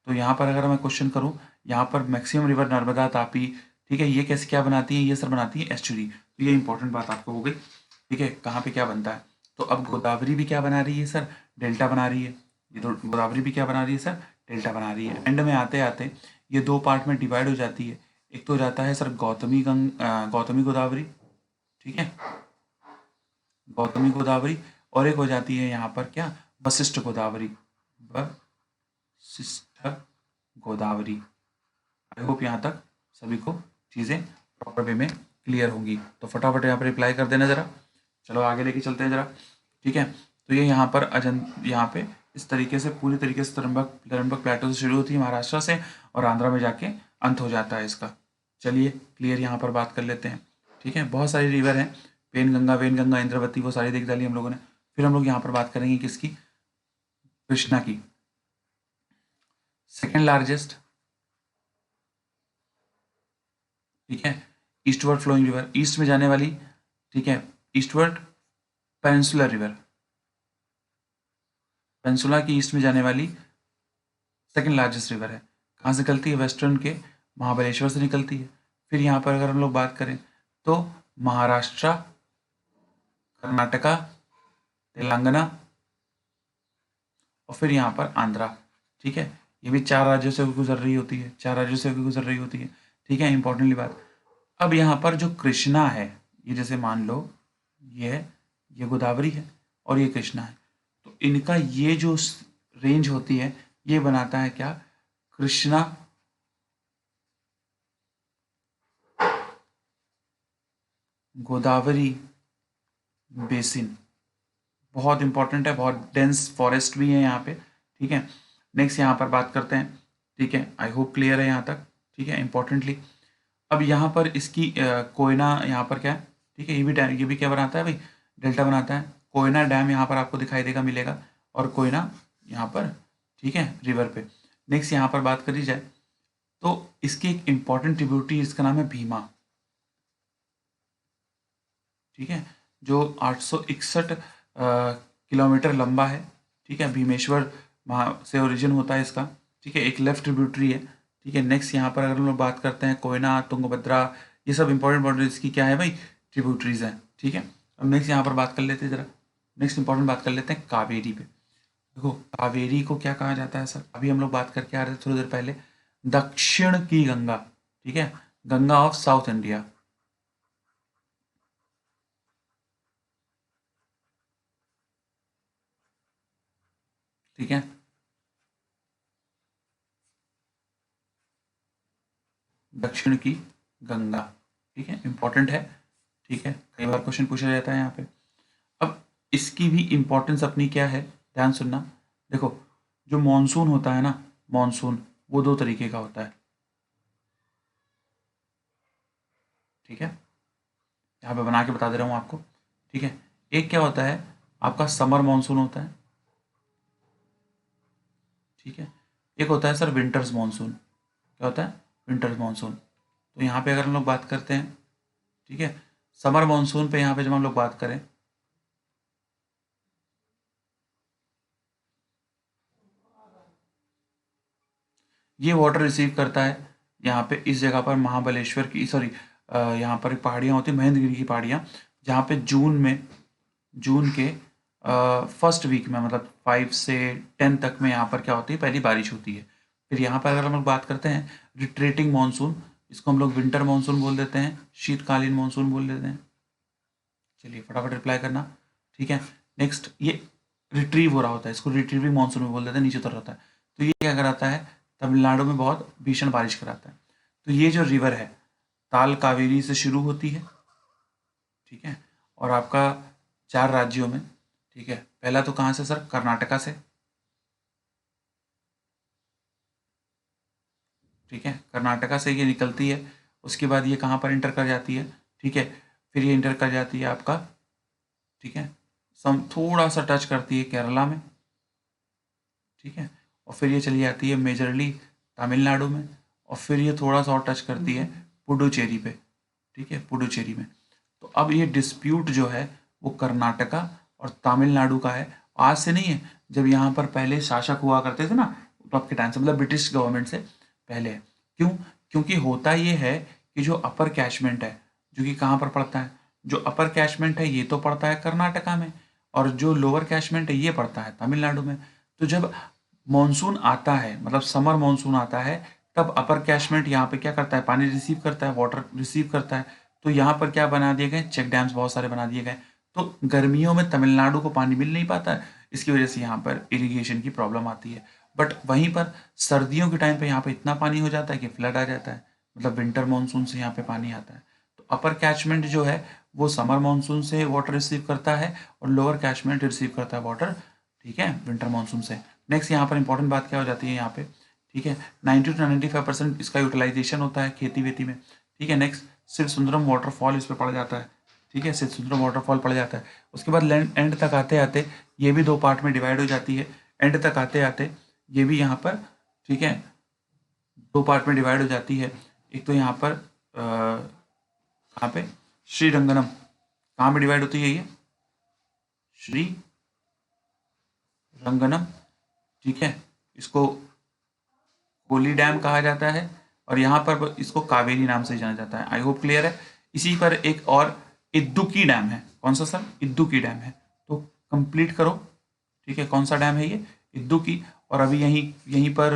तो यहाँ पर अगर मैं क्वेश्चन करूँ, यहाँ पर मैक्सिमम रिवर नर्मदा, तापी, ठीक है, ये कैसे क्या बनाती है, ये सर बनाती है एस्चुरी। तो ये इंपॉर्टेंट बात आपको हो गई। ठीक है, कहाँ पे क्या बनता है। तो अब गोदावरी भी क्या बना रही है सर? डेल्टा बना रही है। ये तो गोदावरी भी क्या बना रही है सर? डेल्टा बना रही है। एंड में आते आते ये 2 पार्ट में डिवाइड हो जाती है। एक तो हो जाता है सर गौतमी गोदावरी, ठीक है, गौतमी गोदावरी, और एक हो जाती है यहाँ पर क्या, वशिष्ठ गोदावरी, वशिष्ठ गोदावरी। आई होप यहाँ तक सभी को चीज़ें प्रॉपर वे में क्लियर होंगी। तो फटाफट यहाँ पर रिप्लाई कर देना ज़रा। चलो आगे लेके चलते हैं ज़रा। ठीक है, तो ये यहाँ पर यहाँ पे इस तरीके से पूरी तरीके से तरंबक प्लेटो से शुरू होती है महाराष्ट्र से, और आंध्रा में जाके अंत हो जाता है इसका। चलिए क्लियर यहाँ पर बात कर लेते हैं। ठीक है, बहुत सारी रिवर हैं, पेन गंगा, वेन गंगा, इंद्रावती, वो सारी देख डाली हम लोगों ने। फिर हम लोग यहाँ पर बात करेंगे किसकी? कृष्णा की, सेकेंड लार्जेस्ट। ठीक है, ईस्टवर्ड फ्लोइंग रिवर, ईस्ट में जाने वाली। ठीक है, ईस्टवर्ड पेनिनसुलर रिवर, पेनिनसुला की ईस्ट में जाने वाली सेकंड लार्जेस्ट रिवर है। कहाँ से निकलती है? वेस्टर्न के महाबलेश्वर से निकलती है। फिर यहाँ पर अगर हम लोग बात करें तो महाराष्ट्र, कर्नाटका, तेलंगाना और फिर यहाँ पर आंध्रा। ठीक है, ये भी 4 राज्यों से गुजर रही होती है, 4 राज्यों से गुजर रही होती है। ठीक है, इंपॉर्टेंटली बात। अब यहाँ पर जो कृष्णा है, ये जैसे मान लो ये है, ये गोदावरी है और ये कृष्णा है, तो इनका ये जो रेंज होती है ये बनाता है क्या? कृष्णा गोदावरी बेसिन। बहुत इंपॉर्टेंट है, बहुत डेंस फॉरेस्ट भी है यहाँ पे। ठीक है, नेक्स्ट यहाँ पर बात करते हैं। ठीक है, आई होप क्लियर है यहाँ तक। ठीक है, इंपॉर्टेंटली अब यहाँ पर इसकी कोयना यहाँ पर क्या है? ठीक है, ये भी डैम, ये भी क्या बनाता है भाई? डेल्टा बनाता है। कोयना डैम यहाँ पर आपको दिखाई देगा, मिलेगा, और कोयना यहाँ पर। ठीक है, रिवर पे। नेक्स्ट यहाँ पर बात करी जाए तो इसकी एक इम्पॉर्टेंट ट्रिब्यूटरी, इसका नाम है भीमा। ठीक है, जो 861 किलोमीटर लंबा है। ठीक है, भीमेश्वर वहाँ से ओरिजिन होता है इसका। ठीक है, एक लेफ्ट ट्रिब्यूटरी है। ठीक है, नेक्स्ट यहाँ पर अगर हम लोग बात करते हैं कोयना, तुंगभद्रा, ये सब इंपॉर्टेंट इसकी क्या है भाई? ट्रिब्यूटरीज हैं। ठीक है, अब नेक्स्ट यहाँ पर बात कर लेते हैं जरा। नेक्स्ट इंपॉर्टेंट बात कर लेते हैं कावेरी पे। देखो, कावेरी को क्या कहा जाता है सर? अभी हम लोग बात करके आ रहे थे थोड़ी देर पहले, दक्षिण की गंगा। ठीक है, गंगा ऑफ साउथ इंडिया। ठीक है, दक्षिण की गंगा। ठीक है, इंपॉर्टेंट है। ठीक है, कई बार क्वेश्चन पूछा जाता है यहाँ पे। अब इसकी भी इंपॉर्टेंस अपनी क्या है, ध्यान सुनना। देखो, जो मॉनसून होता है ना, मॉनसून वो 2 तरीके का होता है। ठीक है, यहाँ पे बना के बता दे रहा हूँ आपको। ठीक है, एक क्या होता है, आपका समर मॉनसून होता है। ठीक है, एक होता है सर विंटर्स मॉनसून। क्या होता है? Winters monsoon. तो यहाँ पे अगर हम लोग बात करते हैं, ठीक है, समर मॉनसून पे यहाँ पे जब हम लोग बात करें, ये वाटर रिसीव करता है यहाँ पे इस जगह पर, महाबलेश्वर की, सॉरी, यहाँ पर पहाड़ियाँ होती हैं, महेंद्रगिरी की पहाड़ियाँ, जहाँ पे जून के फर्स्ट वीक में, मतलब 5 से 10 तक में यहाँ पर क्या होती है? पहली बारिश होती है। फिर यहाँ पर अगर हम लोग बात करते हैं रिट्रेटिंग मानसून, इसको हम लोग विंटर मानसून बोल देते हैं, शीतकालीन मानसून बोल देते हैं। चलिए फटाफट रिप्लाई करना। ठीक है, नेक्स्ट ये रिट्रीव हो रहा होता है, इसको रिट्रीविंग मानसून में बोल देते हैं, नीचे उतर रहता है। तो ये क्या कराता है? तमिलनाडु में बहुत भीषण बारिश कराता है। तो ये जो रिवर है, ताल कावेरी से शुरू होती है। ठीक है, और आपका 4 राज्यों में। ठीक है, पहला तो कहाँ से सर? कर्नाटका से। ठीक है, कर्नाटका से ये निकलती है। उसके बाद ये कहाँ पर इंटर कर जाती है? ठीक है, फिर ये इंटर कर जाती है आपका, ठीक है, सम थोड़ा सा टच करती है केरला में। ठीक है, और फिर ये चली जाती है मेजरली तमिलनाडु में, और फिर ये थोड़ा सा और टच करती है पुडुचेरी पे। ठीक है, पुडुचेरी में। तो अब ये डिस्प्यूट जो है वो कर्नाटका और तमिलनाडु का है। आज से नहीं है, जब यहाँ पर पहले शासक हुआ करते थे ना, तो आपके टाइम से, मतलब ब्रिटिश गवर्नमेंट से पहले है। क्यों? क्योंकि होता ये है कि जो अपर कैचमेंट है, जो कि कहाँ पर पड़ता है, जो अपर कैचमेंट है ये तो पड़ता है कर्नाटका में, और जो लोअर कैचमेंट है ये पड़ता है तमिलनाडु में। तो जब मॉनसून आता है, मतलब समर मॉनसून आता है, तब अपर कैचमेंट यहाँ पे क्या करता है? पानी रिसीव करता है, वाटर रिसीव करता है। तो यहाँ पर क्या बना दिए गए? चेक डैम्स बहुत सारे बना दिए गए। तो गर्मियों में तमिलनाडु को पानी मिल नहीं पाता है, इसकी वजह से यहाँ पर इरिगेशन की प्रॉब्लम आती है। बट वहीं पर सर्दियों के टाइम पे यहाँ पे इतना पानी हो जाता है कि फ्लड आ जाता है, मतलब विंटर मानसून से यहाँ पे पानी आता है। तो अपर कैचमेंट जो है वो समर मानसून से वाटर रिसीव करता है, और लोअर कैचमेंट रिसीव करता है वाटर, ठीक है, विंटर मानसून से। नेक्स्ट यहाँ पर इंपॉर्टेंट बात क्या हो जाती है यहाँ पे? ठीक है, 90 to 95% इसका यूटिलाइजेशन होता है खेती वेती में। ठीक है, नेक्स्ट सिर्फ सुंदरम वाटरफॉल इस पर पड़ जाता है। ठीक है, सिर्फ सुंदरम वाटरफॉल पड़ जाता है। उसके बाद लैंड एंड तक आते आते ये भी 2 पार्ट में डिवाइड हो जाती है। एंड तक आते आते ये भी यहाँ पर, ठीक है, 2 पार्ट में डिवाइड हो जाती है। एक तो यहाँ पर कहाँ पे? श्रीरंगनम। कहाँ में डिवाइड होती है ये? श्री रंगनम। ठीक है, इसको कोली डैम कहा जाता है, और यहाँ पर इसको कावेरी नाम से जाना जाता है। आई होप क्लियर है। इसी पर एक और इद्दुकी डैम है। कौन सा सर? इद्दुकी डैम है। तो कंप्लीट करो। ठीक है, कौन सा डैम है ये? इद्दुकी। और अभी यहीं यहीं पर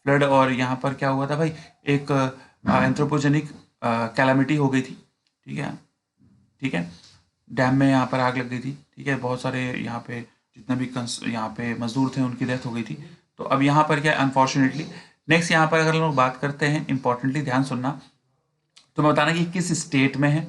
फ्लड, और यहाँ पर क्या हुआ था भाई, एक एंथ्रोपोजेनिक कैलामिटी हो गई थी। ठीक है, ठीक है, डैम में यहाँ पर आग लग गई थी। ठीक है, बहुत सारे यहाँ पे जितने भी यहाँ पे मजदूर थे उनकी डेथ हो गई थी। तो अब यहाँ पर क्या, अनफॉर्चुनेटली नेक्स्ट यहाँ पर अगर हम लोग बात करते हैं, इंपॉर्टेंटली ध्यान सुनना, तो मैं बताना कि किस स्टेट में है।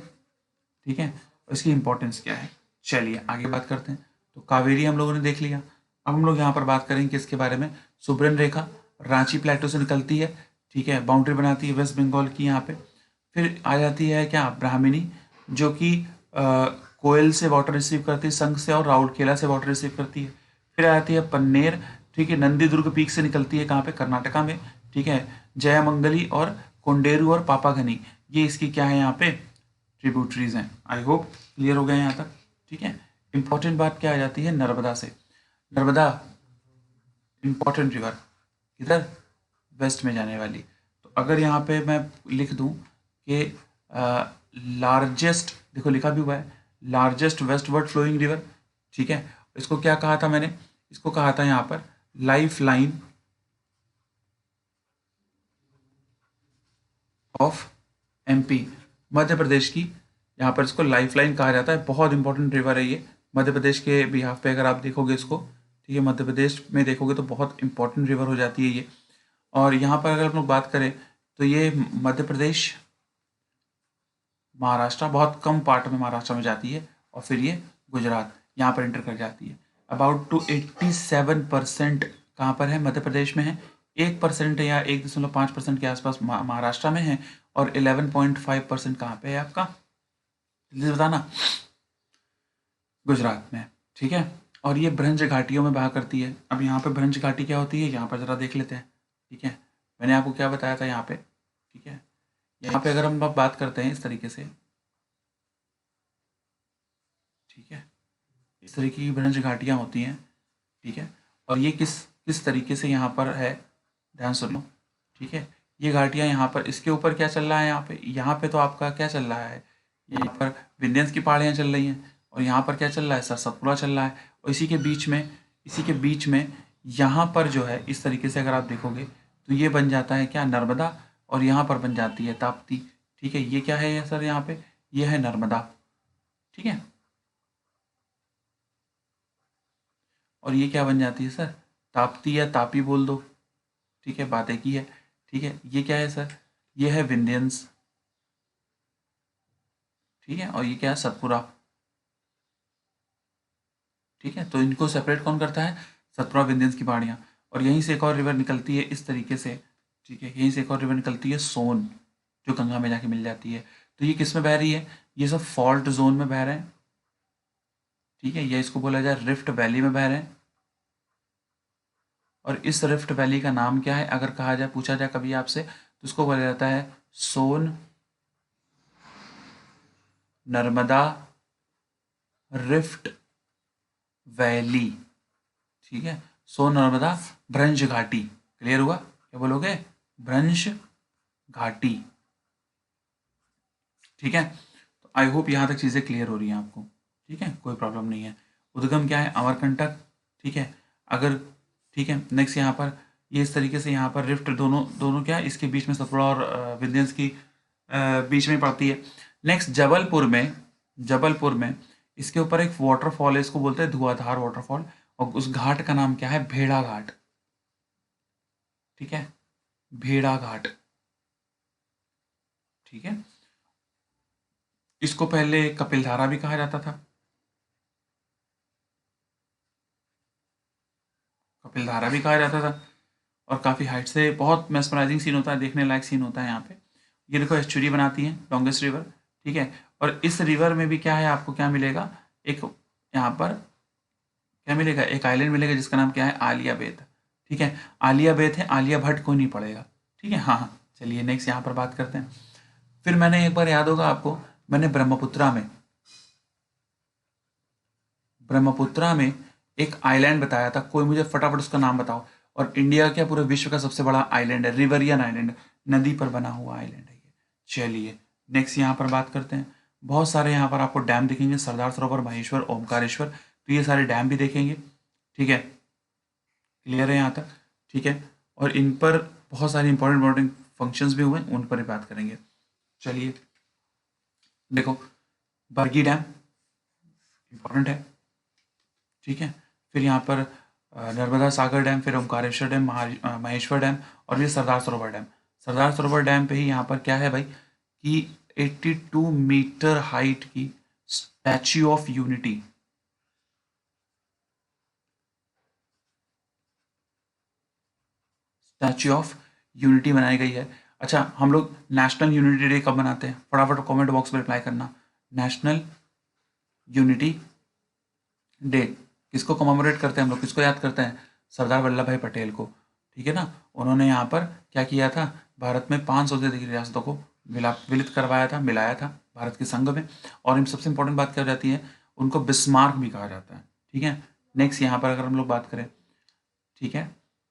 ठीक है, और इसकी इंपॉर्टेंस क्या है। चलिए आगे बात करते हैं। तो कावेरी हम लोगों ने देख लिया। अब हम लोग यहाँ पर बात करेंगे किसके बारे में? सुब्रन रेखा रांची प्लेटो से निकलती है। ठीक है, बाउंड्री बनाती है वेस्ट बंगाल की यहाँ पे। फिर आ जाती है क्या, ब्राह्मणी, जो कि कोयल से वाटर रिसीव करती है, संघ से, और राउरकेला से वाटर रिसीव करती है। फिर आ जाती है पन्नेर। ठीक है, नंदी दुर्ग पीक से निकलती है, कहाँ पे? कर्नाटका में। ठीक है, जयमंगली और कोंडेरू और पापाघनी, ये इसकी क्या है यहाँ पे, ट्रिब्यूटरीज हैं। आई होप क्लियर हो गए यहाँ तक। ठीक है, इंपॉर्टेंट बात क्या आ जाती है, नर्मदा से। नर्मदा इंपॉर्टेंट रिवर, इधर वेस्ट में जाने वाली। तो अगर यहाँ पे मैं लिख दूँ कि लार्जेस्ट, देखो लिखा भी हुआ है, लार्जेस्ट वेस्टवर्ड फ्लोइंग रिवर। ठीक है, इसको क्या कहा था मैंने? इसको कहा था यहाँ पर life line of MP, Madhya Pradesh की। यहाँ पर इसको लाइफ लाइन कहा जाता है। बहुत इंपॉर्टेंट रिवर है ये मध्य प्रदेश के बिहाफ पे, अगर आप देखोगे इसको। ठीक है, मध्य प्रदेश में देखोगे तो बहुत इंपॉर्टेंट रिवर हो जाती है ये। और यहाँ पर अगर हम लोग बात करें तो ये मध्य प्रदेश, महाराष्ट्र, बहुत कम पार्ट में महाराष्ट्र में जाती है, और फिर ये गुजरात यहाँ पर एंटर कर जाती है। अबाउट टू 87% कहाँ पर है? मध्य प्रदेश में है। 1% या 1.5% के आसपास महाराष्ट्र में है, और 11.5% कहाँ पे है आपका? जल्दी से बताना। गुजरात में। ठीक है, और ये भ्रंश घाटियों में बहा करती है। अब यहाँ पे भ्रंश घाटी क्या होती है, यहाँ पर जरा देख लेते हैं। ठीक है, मैंने आपको क्या बताया था यहाँ पे। ठीक है, यहाँ पे अगर हम अब बात करते हैं इस तरीके से, ठीक है, इस तरीके की भ्रंश घाटियाँ होती हैं। ठीक है, और ये किस किस तरीके से यहाँ पर है, ध्यान सुनो। ठीक है, ये घाटियाँ यहाँ पर, इसके ऊपर क्या चल रहा है यहाँ पे तो आपका क्या चल रहा है, यहाँ पर विंध्यस की पहाड़ियाँ चल रही हैं, और यहाँ पर क्या चल रहा है, सर सतपुड़ा चल रहा है। और इसी के बीच में यहाँ पर जो है, इस तरीके से अगर आप देखोगे तो ये बन जाता है क्या, नर्मदा, और यहाँ पर बन जाती है ताप्ती। ठीक है, ये क्या है सर यहाँ पे, ये है नर्मदा। ठीक है, और ये क्या बन जाती है सर, ताप्ती या तापी बोल दो। ठीक है, बात एक ही है। ठीक है, ये क्या है सर, ये है विंध्यंस। ठीक है, और ये क्या है, सतपुरा। ठीक है, तो इनको सेपरेट कौन करता है, सतपुरा विंध्यंस की पहाड़ियाँ। और यहीं से एक और रिवर निकलती है इस तरीके से। ठीक है, यहीं से एक और रिवर निकलती है, सोन, जो गंगा में जाके मिल जाती है। तो ये किस में बह रही है, ये सब फॉल्ट जोन में बह रहे हैं। ठीक है, ये इसको बोला जाए रिफ्ट वैली में बह रहे हैं। और इस रिफ्ट वैली का नाम क्या है, अगर कहा जाए, पूछा जाए कभी आपसे, तो उसको बोला जाता है सोन नर्मदा रिफ्ट वैली। ठीक है, सोन नर्मदा भ्रंश घाटी। क्लियर हुआ? क्या बोलोगे, भ्रंश घाटी। ठीक है, तो आई होप यहाँ तक चीज़ें क्लियर हो रही हैं आपको। ठीक है, कोई प्रॉब्लम नहीं है। उद्गम क्या है, अमरकंटक। ठीक है, अगर, ठीक है, नेक्स्ट यहाँ पर ये इस तरीके से, यहाँ पर रिफ्ट दोनों दोनों क्या है, इसके बीच में सतपुड़ा और विंध्यंस की बीच में पड़ती है। नेक्स्ट जबलपुर में इसके ऊपर एक वाटरफॉल है, इसको बोलते हैं धुआंधार वाटरफॉल, और उस घाट का नाम क्या है, भेड़ा घाट। ठीक है, भेड़ा घाट। ठीक है, इसको पहले कपिलधारा भी कहा जाता था। कपिलधारा भी कहा जाता था, और काफ़ी हाइट से बहुत मेस्मराइजिंग सीन होता है, देखने लायक सीन होता है यहाँ पे। ये देखो एस्चुरी बनाती है, लॉन्गेस्ट रिवर। ठीक है, और इस रिवर में भी क्या है, आपको क्या मिलेगा, एक यहाँ पर क्या मिलेगा, एक आइलैंड मिलेगा जिसका नाम क्या है, आलिया बेट। ठीक है, आलिया बेट है, आलिया भट्ट कोई नहीं पड़ेगा। ठीक है, हाँ हाँ, चलिए नेक्स्ट यहाँ पर बात करते हैं। फिर मैंने एक बार, याद होगा आपको, मैंने ब्रह्मपुत्रा में एक आइलैंड बताया था, कोई मुझे फटाफट उसका नाम बताओ। और इंडिया क्या पूरे विश्व का सबसे बड़ा आइलैंड है, रिवरियन आइलैंड, नदी पर बना हुआ आइलैंड है ये। चलिए नेक्स्ट यहाँ पर बात करते हैं। बहुत सारे यहाँ पर आपको डैम दिखेंगे, सरदार सरोवर, महेश्वर, ओमकारेश्वर, तो ये सारे डैम भी देखेंगे। ठीक है, क्लियर है यहाँ तक? ठीक है, और इन पर बहुत सारे इंपॉर्टेंट फंक्शंस भी हुए, उन पर भी बात करेंगे। चलिए देखो, बरगी डैम इंपॉर्टेंट है। ठीक है, फिर यहाँ पर नर्मदा सागर डैम, फिर ओमकारेश्वर डैम, महेश्वर डैम, और ये सरदार सरोवर डैम। सरदार सरोवर डैम पे ही यहाँ पर क्या है भाई कि 82 मीटर हाइट की statue of unity, statue of unity बनाई गई है। अच्छा, हम लोग नेशनल यूनिटी डे कब मनाते हैं? फटाफट कमेंट बॉक्स में रिप्लाई करना। नेशनल यूनिटी डे किसको कमेमोरेट करते हैं हम लोग, किसको याद करते हैं? सरदार वल्लभ भाई पटेल को। ठीक है ना, उन्होंने यहाँ पर क्या किया था, भारत में 500 से अधिक रियासतों को विलित करवाया था, मिलाया था भारत के संघ में। और इन सबसे इंपॉर्टेंट बात क्या हो जाती है, उनको बिस्मार्क भी कहा जाता है। ठीक है, नेक्स्ट यहाँ पर अगर हम लोग बात करें, ठीक है,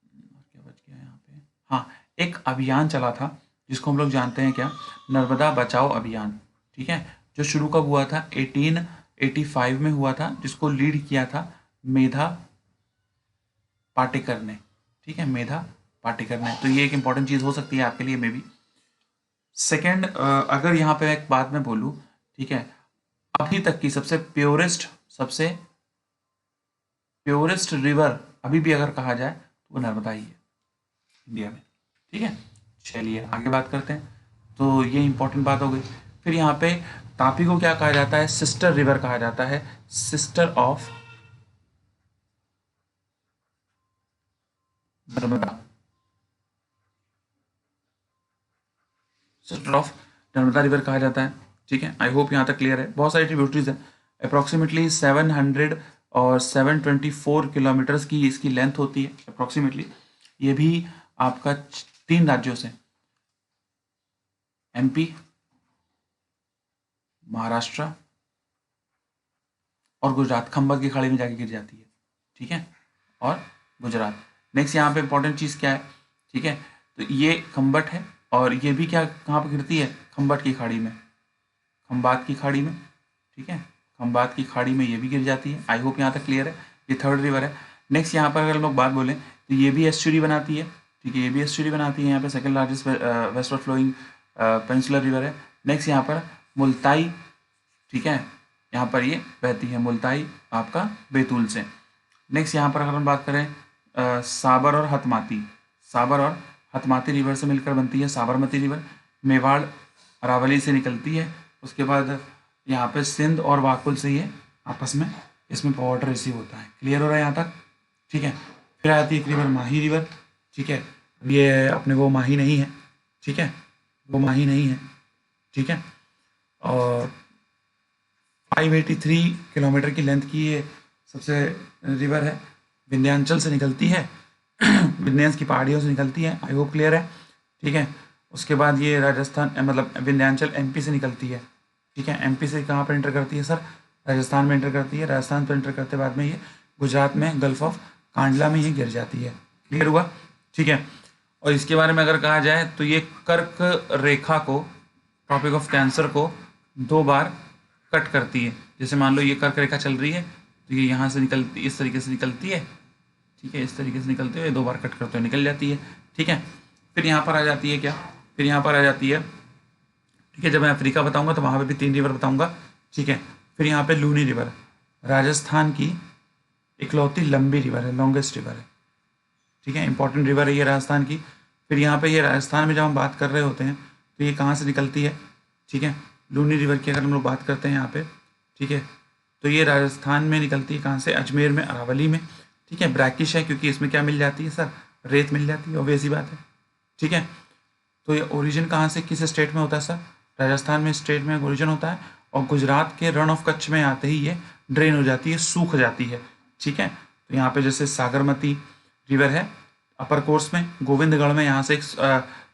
क्या बच गया यहाँ पे, हाँ, एक अभियान चला था जिसको हम लोग जानते हैं क्या, नर्मदा बचाओ अभियान। ठीक है, जो शुरू कब हुआ था? 1885 में हुआ था, जिसको लीड किया था मेधा पाटेकर ने। ठीक है, मेधा पाटेकर ने। तो ये एक इंपॉर्टेंट चीज़ हो सकती है आपके लिए मे बी। सेकेंड, अगर यहाँ पे एक बात मैं बोलूँ, ठीक है, अभी तक की सबसे प्योरेस्ट रिवर अभी भी अगर कहा जाए तो वो नर्मदा ही है इंडिया में। ठीक है, चलिए आगे बात करते हैं। तो ये इंपॉर्टेंट बात हो गई। फिर यहाँ पे तापी को क्या कहा जाता है? सिस्टर रिवर कहा जाता है, sister of Narmada, sister of Narmada river कहा जाता है। ठीक है, आई होप यहाँ तक क्लियर है। बहुत सारी ट्रिब्यूटरीज हैं, अप्रॉक्सीमेटली 700 और 724 किलोमीटर्स की इसकी लेंथ होती है अप्रॉक्सीमेटली। ये भी आपका 3 राज्यों से, एमपी, महाराष्ट्र और गुजरात, खंबत की खाड़ी में जाके गिर जाती है। ठीक है, और गुजरात। नेक्स्ट यहाँ पे इंपॉर्टेंट चीज़ क्या है? ठीक है, तो ये खंबट है, और ये भी क्या कहाँ पर गिरती है? खंबट की खाड़ी में, खंबात की खाड़ी में। ठीक है, खंबात की खाड़ी में ये भी गिर जाती है। आई होप यहाँ तक क्लियर है। ये थर्ड रिवर है। नेक्स्ट यहाँ पर अगर हम लोग बात बोलें तो ये भी एस्चुरी बनाती है। ठीक है, ये भी एस्चुरी बनाती है। यहाँ पे second largest westward flowing peninsular river है। नेक्स्ट यहाँ पर मुल्ताई, ठीक है, यहाँ पर ये बहती है मुल्ताई आपका बैतूल से। नेक्स्ट यहाँ पर अगर हम बात करें साबर और हतमाती, साबर और हतमाती रिवर से मिलकर बनती है साबरमती रिवर। मेवाड़ अरावली से निकलती है। उसके बाद यहाँ पे सिंध और वाकुल से ये आपस में इसमें वाटर रिसीव होता है। क्लियर हो रहा है यहाँ तक? ठीक है, फिर आती है एक रिवर माही रिवर। ठीक है, ये अपने वो माही नहीं है। ठीक है, वो माही नहीं है। ठीक है, और 583 किलोमीटर की लेंथ की ये सबसे रिवर है। विंध्याचल से निकलती है, विंध्याचल की पहाड़ियों से निकलती है। आई होप क्लियर है। ठीक है, उसके बाद ये राजस्थान मतलब विंध्याचल एमपी से निकलती है। ठीक है, एमपी से कहाँ पर एंटर करती है सर? राजस्थान में एंटर करती है। राजस्थान पर एंटर करते बाद में ये गुजरात में गल्फ ऑफ कांडला में ये गिर जाती है। क्लियर हुआ? ठीक है, और इसके बारे में अगर कहा जाए तो ये कर्क रेखा को, ट्रॉपिक ऑफ कैंसर को 2 बार कट करती है। जैसे मान लो ये कर्क रेखा चल रही है तो ये यहाँ से निकलती, इस तरीके से निकलती है। ठीक है, इस तरीके से निकलते हुए 2 बार कट करते हुए निकल जाती है। ठीक है, फिर यहाँ पर आ जाती है क्या? फिर यहाँ पर आ जाती है, ठीक है, जब मैं अफ्रीका बताऊंगा तो वहाँ पे भी 3 रिवर बताऊंगा। ठीक है, फिर यहाँ पे लूनी रिवर, राजस्थान की इकलौती लंबी रिवर है, लॉन्गेस्ट रिवर है। ठीक है, इंपॉर्टेंट रिवर है ये राजस्थान की। फिर यहाँ पे ये राजस्थान में जब हम बात कर रहे होते हैं तो ये कहाँ से निकलती है? ठीक है, लूनी रिवर की अगर हम लोग बात करते हैं यहाँ पे, ठीक है, तो ये राजस्थान में निकलती है। कहाँ से? अजमेर में, अरावली में। ठीक है, ब्रैकिश है क्योंकि इसमें क्या मिल जाती है सर? रेत मिल जाती है, ऑब्वियस सी बात है। ठीक है, तो ये ओरिजिन कहाँ से, किस स्टेट में होता है सर? राजस्थान में स्टेट में ओरिजिन होता है, और गुजरात के रण ऑफ कच्छ में आते ही ये ड्रेन हो जाती है, सूख जाती है। ठीक है, तो यहाँ पे जैसे सागरमती रिवर है अपर कोर्स में, गोविंदगढ़ में यहाँ से एक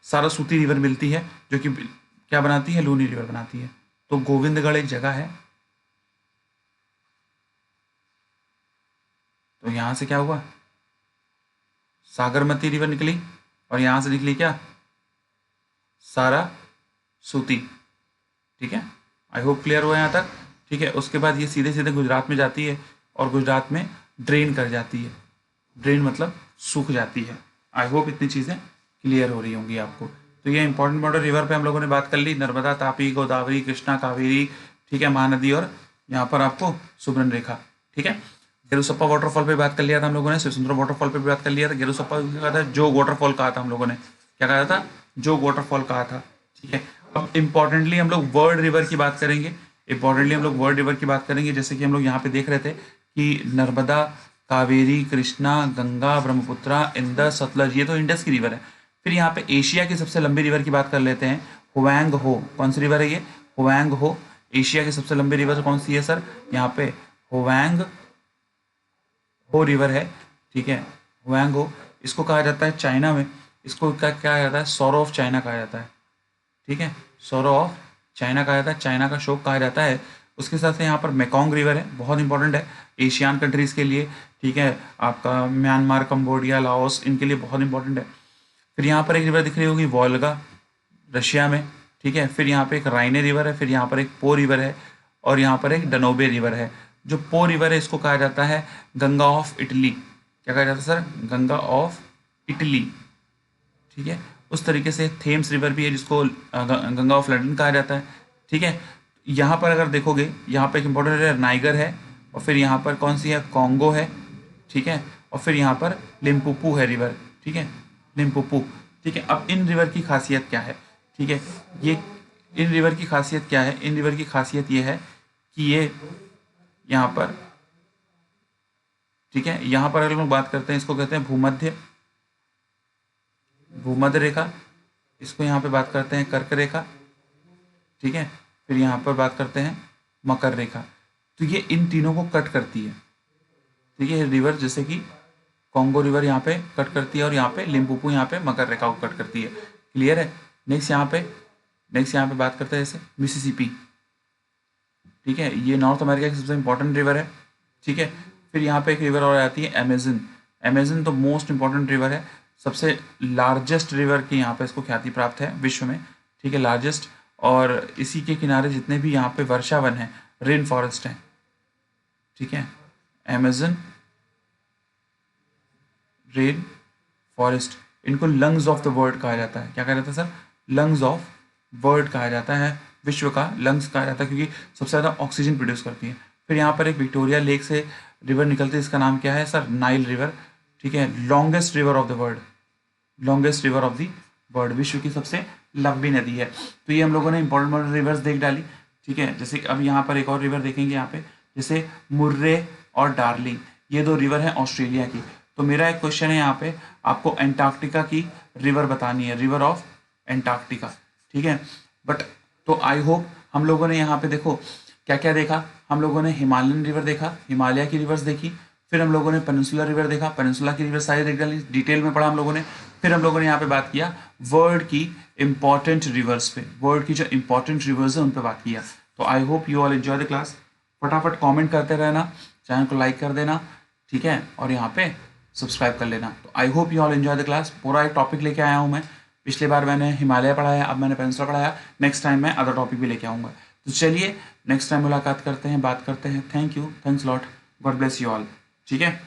सारस्वती रिवर मिलती है जो कि क्या बनाती है? लूनी रिवर बनाती है। तो गोविंदगढ़ एक जगह है, तो यहाँ से क्या हुआ? सागरमती रिवर निकली और यहाँ से निकली क्या, सारासूती। ठीक है, आई होप क्लियर हुआ यहाँ तक। ठीक है, उसके बाद ये सीधे सीधे गुजरात में जाती है और गुजरात में ड्रेन कर जाती है। ड्रेन मतलब सूख जाती है। आई होप इतनी चीज़ें क्लियर हो रही होंगी आपको। तो ये इंपॉर्टेंट मॉडल रिवर पे हम लोगों ने बात कर ली, नर्मदा, तापी, गोदावरी, कृष्णा, कावेरी, ठीक है, महानदी, और यहाँ पर आपको सुब्रमरेखा। ठीक है, गेरुसप्पा वाटरफॉल पे बात कर लिया था हम लोगों ने, शिवसुंदर वाटरफॉल पे भी बात कर लिया था। गेरुसप्पा क्या कहा था, जोग वाटरफॉल कहा था हम लोगों ने, क्या कहा था, जोग वाटरफॉल कहा था। ठीक है, अब इंपॉर्टेंटली हम लोग वर्ल्ड रिवर की बात करेंगे। इंपॉर्टेंटली हम लोग वर्ल्ड रिवर की बात करेंगे, जैसे कि हम लोग यहाँ पे देख रहे थे कि नर्मदा, कावेरी, कृष्णा, गंगा, ब्रह्मपुत्रा, इंदस, सतलज, ये तो इंडस की रिवर है। फिर यहाँ पे एशिया की सबसे लंबी रिवर की बात कर लेते हैं, हुआंग हो। कौन सी रिवर है ये, हुआंग हो। एशिया की सबसे लंबी रिवर कौन सी है सर, यहाँ पे हुआंग हो रिवर है। ठीक है, हुआंग हो, इसको कहा जाता है चाइना में, इसको क्या कहा जाता है, सौरो ऑफ चाइना कहा जाता है। ठीक है, सौरो ऑफ चाइना कहा जाता है, चाइना का शोक कहा जाता है। उसके साथ से यहाँ पर मेकोंग रिवर है, बहुत इंपॉर्टेंट है एशियन कंट्रीज़ के लिए। ठीक है, आपका म्यांमार, कंबोडिया, लाओस, इनके लिए बहुत इंपॉर्टेंट है। फिर यहाँ पर एक रिवर दिख रही होगी, वोल्गा, रशिया में। ठीक है, फिर यहाँ पे एक राइने रिवर है, फिर यहाँ पर एक पो रिवर है, और यहाँ पर एक डनोबे रिवर है। जो पो रिवर है इसको कहा जाता है गंगा ऑफ इटली। क्या कहा जाता है सर, गंगा ऑफ इटली। ठीक है, उस तरीके से थेम्स रिवर भी है जिसको गंगा ऑफ लंदन कहा जाता है। ठीक है, यहाँ पर अगर देखोगे, यहाँ पे एक इंपॉर्टेंट है नाइगर है, और फिर यहाँ पर कौन सी है, कॉन्गो है। ठीक है, और फिर यहाँ पर लिम्पुपू है रिवर। ठीक है, लिम्पुपू। ठीक है, अब इन रिवर की खासियत क्या है, ठीक है, ये इन रिवर की खासियत क्या है, इन रिवर की खासियत ये है कि ये यहाँ पर, ठीक है, यहाँ पर अगर हम लोग बात करते हैं, इसको कहते हैं भूमध्य रेखा, इसको यहाँ पे बात करते हैं कर्क रेखा। ठीक है, फिर यहाँ पर बात करते हैं मकर रेखा। तो ये इन तीनों को कट करती है। ठीक है, रिवर जैसे कि कॉन्गो रिवर यहाँ पे कट करती है, और यहाँ पे लिम्पुपू यहाँ पे मकर रेखा को कट करती है। क्लियर है। नेक्स्ट यहाँ पे बात करते हैं जैसे मिसिसिपी। ठीक है, ये नॉर्थ अमेरिका की सबसे इंपॉर्टेंट रिवर है। ठीक है, फिर यहाँ पे एक रिवर और आती है अमेजन। अमेजन तो मोस्ट इंपॉर्टेंट रिवर है, सबसे लार्जेस्ट रिवर की यहाँ पे इसको ख्याति प्राप्त है विश्व में। ठीक है, लार्जेस्ट, और इसी के किनारे जितने भी यहाँ पे वर्षा वन है, रेन फॉरेस्ट है। ठीक है, अमेजन रेन फॉरेस्ट, इनको लंग्स ऑफ द वर्ल्ड कहा जाता है। क्या कहा जाता है सर, लंग्स ऑफ वर्ल्ड कहा जाता है, विश्व का लंग्स कहा जाता है, क्योंकि सबसे ज़्यादा ऑक्सीजन प्रोड्यूस करती है। फिर यहाँ पर एक विक्टोरिया लेक से रिवर निकलती है, इसका नाम क्या है सर, नाइल रिवर। ठीक है, longest river of the world, longest river of the world, विश्व की सबसे लंबी नदी है। तो ये हम लोगों ने इंपॉर्टेंट रिवर्स देख डाली। ठीक है, जैसे अब यहाँ पर एक और रिवर देखेंगे यहाँ पे, जैसे मुर्रे और डार्लिंग, ये दो रिवर हैं ऑस्ट्रेलिया की। तो मेरा एक क्वेश्चन है यहाँ पे, आपको एंटार्क्टिका की रिवर बतानी है, रिवर ऑफ एंटार्क्टिका। ठीक है, बट तो आई होप हम लोगों ने यहाँ पे देखो क्या क्या देखा, हम लोगों ने हिमालयन रिवर देखा, हिमालय की रिवर्स देखी, फिर हम लोगों ने पेनिनसुला रिवर देखा, पेनिनसुला की रिवर सारी देख डाली, डिटेल में पढ़ा हम लोगों ने। फिर हम लोगों ने यहाँ पे बात किया वर्ल्ड की इंपॉर्टेंट रिवर्स पे, वर्ल्ड की जो इंपॉर्टेंट रिवर्स है उन पे बात किया। तो I hope you all enjoy the class. फटाफट कमेंट करते रहना, चैनल को लाइक कर देना, ठीक है, और यहाँ पे सब्सक्राइब कर लेना। तो I hope you all enjoy the class. पूरा एक टॉपिक लेके आया हूँ मैं, पिछली बार मैंने हिमालय पढ़ाया, अब मैंने पेनिनसुला पढ़ाया, नेक्स्ट टाइम मैं अदर टॉपिक भी लेके आऊँगा। तो चलिए नेक्स्ट टाइम मुलाकात करते हैं, बात करते हैं। Thank you, thanks lot, God bless you all. ठीक है।